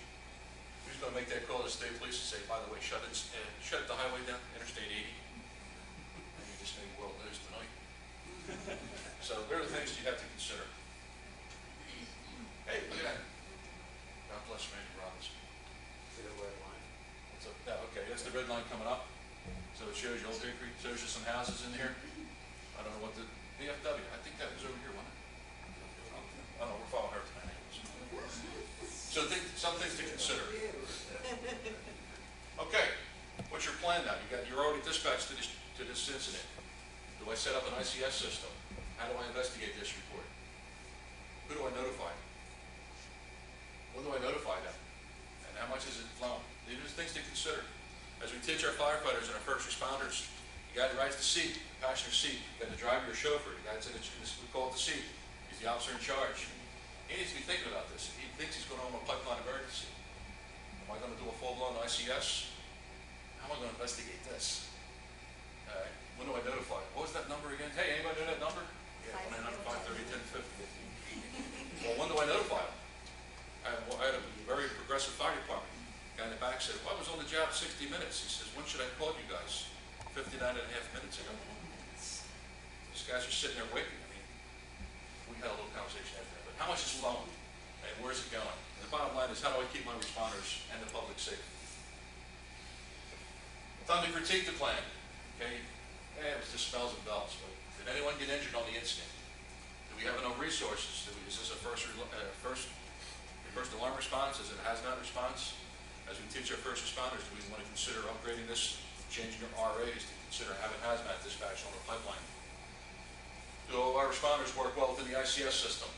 who's going to make that call to the state police and say, by the way, shut the highway down, Interstate 80? And you just made world news tonight. So there are things you have to consider. Hey, look at that. God bless Randy Robinson. See the red line? Okay, that's the red line coming up. So it shows you Old Hickory, shows you some houses in here. I don't know what the VFW, I think that was over here, wasn't it? I don't know, we're following her tonight. So some things to consider. Okay, what's your plan now? You're already dispatched to this incident. Do I set up an ICS system? How do I investigate this report? Who do I notify? When do I notify them? and how much is it flowing? These are things to consider. As we teach our firefighters and our first responders, the guy that rides the seat, the passenger seat, you got the driver, your chauffeur, the guy that's in the, we call it the seat. He's the officer in charge. He needs to be thinking about this. He thinks he's going home on a pipeline emergency. Am I going to do a full-blown ICS? How am I going to investigate this? When do I notify? What was that number again? Hey, anybody know that number? Yeah, 1-800-530-1050. Well, when do I notify him? I had a very progressive fire department. The guy in the back said, well, I was on the job 60 minutes. He says, when should I call you guys? 59 and a half minutes ago. These guys are sitting there waiting. I mean, we had a little conversation after that. But how much is flowing? And where's it going? And the bottom line is, how do I keep my responders and the public safe? Time to critique the plan. Okay, it was just smells and bells, but did anyone get injured on the incident? Do we have enough resources? Is this a first alarm response? Is it a hazmat response? As we teach our first responders, do we want to consider upgrading this, changing our RAs to consider having hazmat dispatch on the pipeline? Do all our responders work well within the ICS system?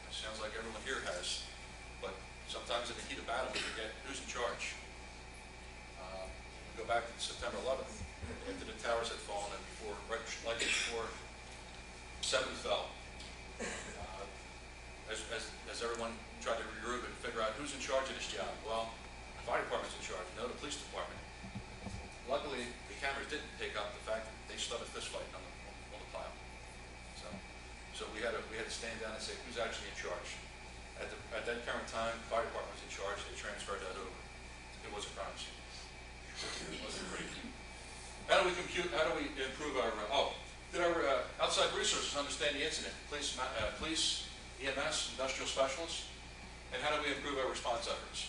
It sounds like everyone here has, but sometimes in the heat of battle, we forget who's in charge. Go back to September 11th, after the towers had fallen and before, right before 7 fell. As everyone tried to regroup and figure out who's in charge of this job. Well, the fire department's in charge, no, the police department. Luckily, the cameras didn't pick up the fact that they started fist fighting on the pile. So we had to stand down and say who's actually in charge. At that current time, the fire department was in charge. They transferred that over. It was a crime scene. It wasn't pretty. How do we improve our? Did our outside resources understand the incident? Police, EMS, industrial specialists, and how do we improve our response efforts?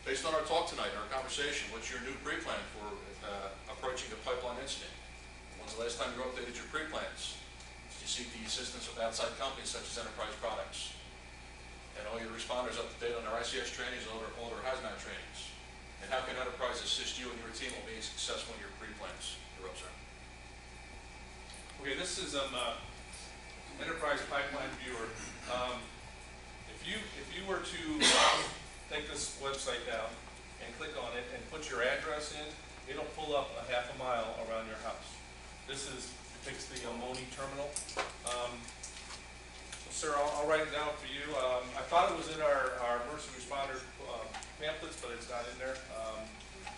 Based on our talk tonight, our conversation, what's your new pre-plan for approaching the pipeline incident? When's the last time you updated your pre-plans? Did you seek the assistance of outside companies such as Enterprise Products? And all your responders up to date on their ICS trainings and all their hazmat trainings? And how can Enterprise assist you and your team in being successful in your pre-plans? You're up, sir. Okay, this is Enterprise Pipeline Viewer. If you were to take this website down and click on it and put your address in, it'll pull up a half a mile around your house. This depicts the Moni terminal. Sir, I'll write it down for you. I thought it was in our emergency responder pamphlets, but it's not in there.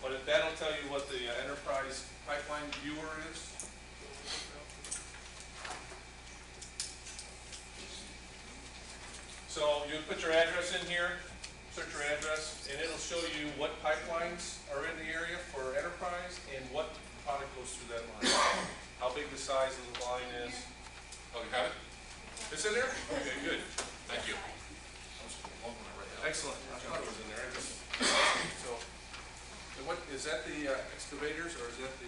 But that'll tell you what the Enterprise Pipeline Viewer is. So you put your address in here, search your address, and it'll show you what pipelines are in the area for Enterprise and what product goes through that line. How big the size of the line is. Oh, you have it? It's in there? Okay, good. Thank you. Excellent. I thought it was in there. So what, is that the excavators or is that the?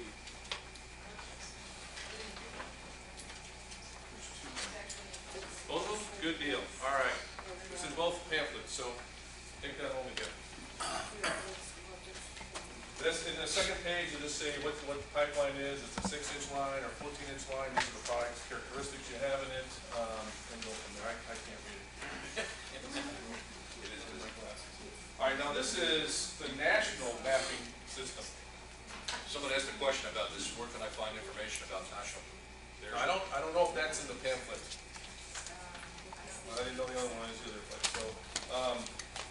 Both of them? Good deal. All right. It's in both pamphlets, so take that home again. This, in the second page, you just say what the pipeline is. It's a 6-inch line or 14-inch line. These are the products, characteristics you have in it, and go from there. I can't read it. All right, now this is the national mapping system. Someone asked a question about this. Where can I find information about national? I don't know if that's in the pamphlet. I didn't know the other one is either.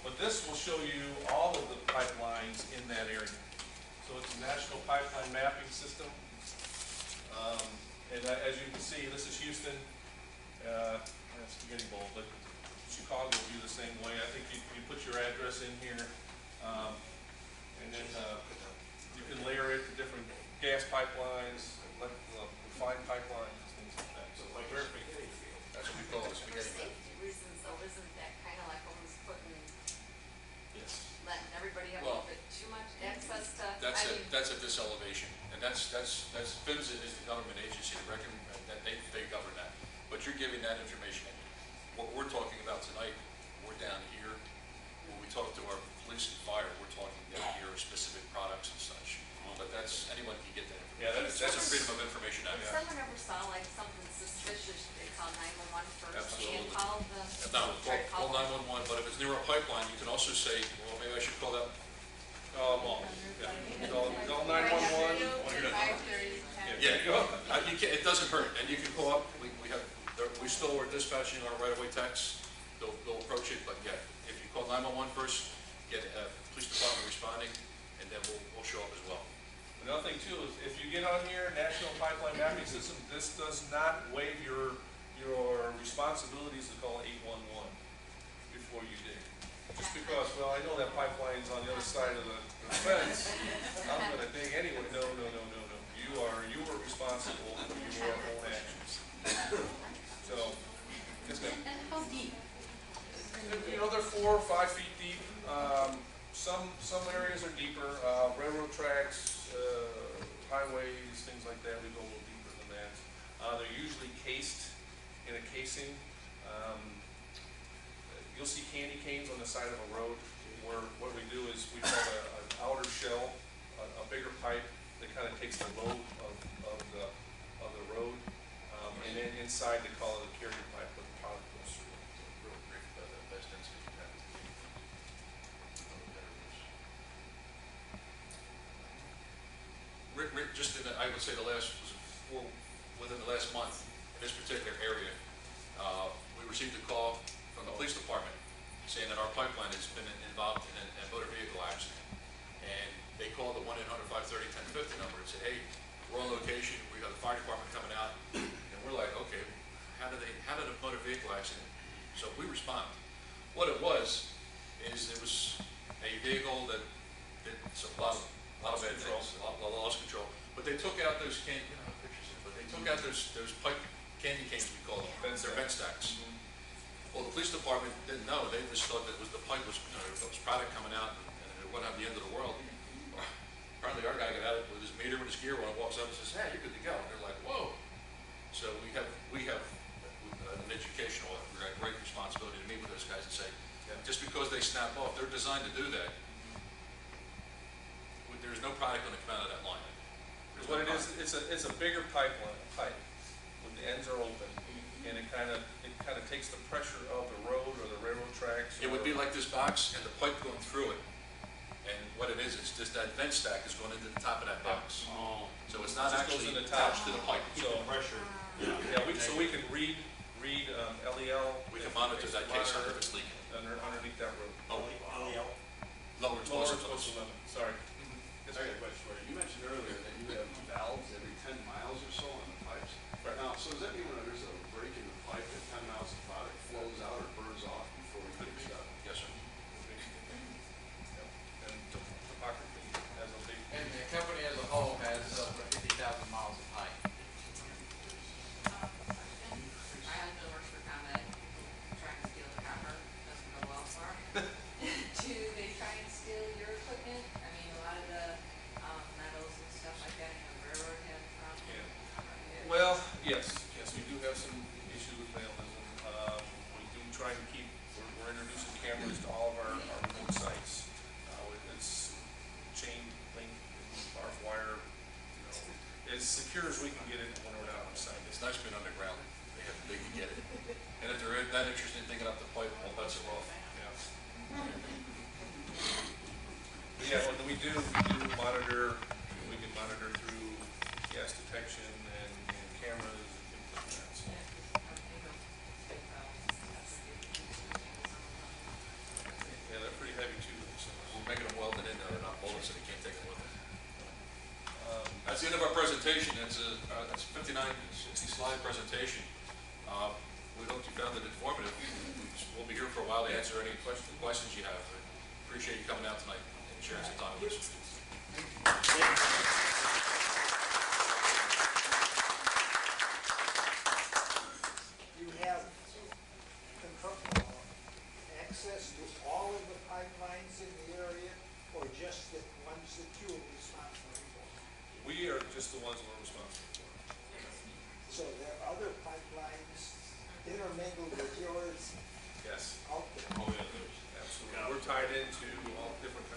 But this will show you all of the pipelines in that area. So it's a national pipeline mapping system. And as you can see, this is Houston. That's Spaghetti Bowl, but Chicago will be the same way. I think you put your address in here, and then you can layer it to different gas pipelines, refined pipelines, and things like that. So like spaghetti field. That's what we call it, For spaghetti. safety reasons, though, isn't that kind of like almost putting, Yes. letting everybody have a Well, little bit too much access to? That's at this elevation, and that's PHMSA is the government agency that they govern that. But you're giving that information. What we're talking about tonight, we're down here. When we talk to our police and fire, we're talking down here specific products and such. But that's anyone can get that information. Yeah, That's a Freedom of Information Act. If someone ever saw like something suspicious, they call 911 first and Absolutely. call the. No, call 911, but if it's near a you can, it doesn't hurt, and you can call up, we still are dispatching our right-of-way techs, they'll approach it, but yeah, if you call 911 first, get, police department responding, and then we'll show up as well. Another thing too is, if you get on here, National Pipeline Mapping System, this does not waive your responsibilities to call 811 before you dig. Just because, well, I know that pipeline's on the other side of the fence, I'm gonna dig anyway. No. You are responsible for your own actions. So, it's good. And how deep? You know, they're 4 or 5 feet deep. Some areas are deeper. Railroad tracks, highways, things like that, we go a little deeper than that. They're usually cased in a casing. You'll see candy canes on the side of a road, where what we do is we have an outer shell, a bigger pipe that kind of takes the load of the road, and then inside they call it a carrier pipe, where the product goes through. Real brief about that best density you have. Just in the, I would say within the last month, in this particular area, we received a call from the police department saying that our pipeline has been involved in a motor vehicle accident. And they called the 1-800-530-1050 number and said, hey, we're on location, we got the fire department coming out, and we're like, okay, how did a motor vehicle accident? So we respond. What it was, is it was a vehicle that did a lot of bad things, a lot of loss control. But they took out those candy, you know, pictures of it, but they took out those pipe candy canes, we call them, they're vent stacks. Well, the police department didn't know, they just thought that the pipe was, you know, there was product coming out, and it wasn't at the end of the world. Apparently our guy got out with his meter, with his gear on, walks up and says, hey, you're good to go. And they're like, whoa. So we have an educational, we've got great responsibility to meet with those guys and say, just because they snap off, they're designed to do that. There's no product going to come out of that line. What it is, it's a bigger pipe, when the ends are open, and it kind of takes the pressure of the road or the railroad tracks. It would be like this box and the pipe going through it. And what it is, it's just that vent stack is going into the top of that box. Oh, So it's not It just goes actually in the top. attached to the pipe. So, pressure. so we can read LEL. We can monitor that case under if it's leaking. Underneath that road. Lower explosive. Sorry. I got a question for you. You mentioned earlier that you have valves every 10 miles or so on the pipes. Right. Now, so does that mean when there's a break in the pipe at 10 miles, the product flows out or burns off before we fix it up? Yes, sir. And topography has a big. And the company as a whole has over 50,000 miles of pipe. My husband works for ComEd, trying to steal the copper, doesn't go well for him. Do they try and steal your equipment? I mean, a lot of the metals and stuff like that, you know, railroad have Yeah. Well, yes, we do have some issues with vandalism. We do try to keep, we're introducing cameras to all of our remote sites. It's chain link, barbed wire, you know, as secure as we can get it when we're not on site. It's nice being underground. They can get it. And if they're that interested in digging up the pipe, well, that's it off. But yeah, when we do monitor, we can monitor through gas detection and cameras and things like that. So, yeah, they're pretty heavy too. So, We're making them welded in there, they're not bolted, so they can't take them with them. That's the end of our presentation. That's a 59, 60 slide presentation. We hope you found it informative. We'll be here for a while to answer any questions you have. Appreciate you coming out tonight and sharing some time with us. You have access to all of the pipelines in the area, or just the ones that you are responsible for? we are just the ones we're responsible for. So there are other pipelines intermingled with yours Yes, out there? Oh, yeah, there's. absolutely. We're tied into all different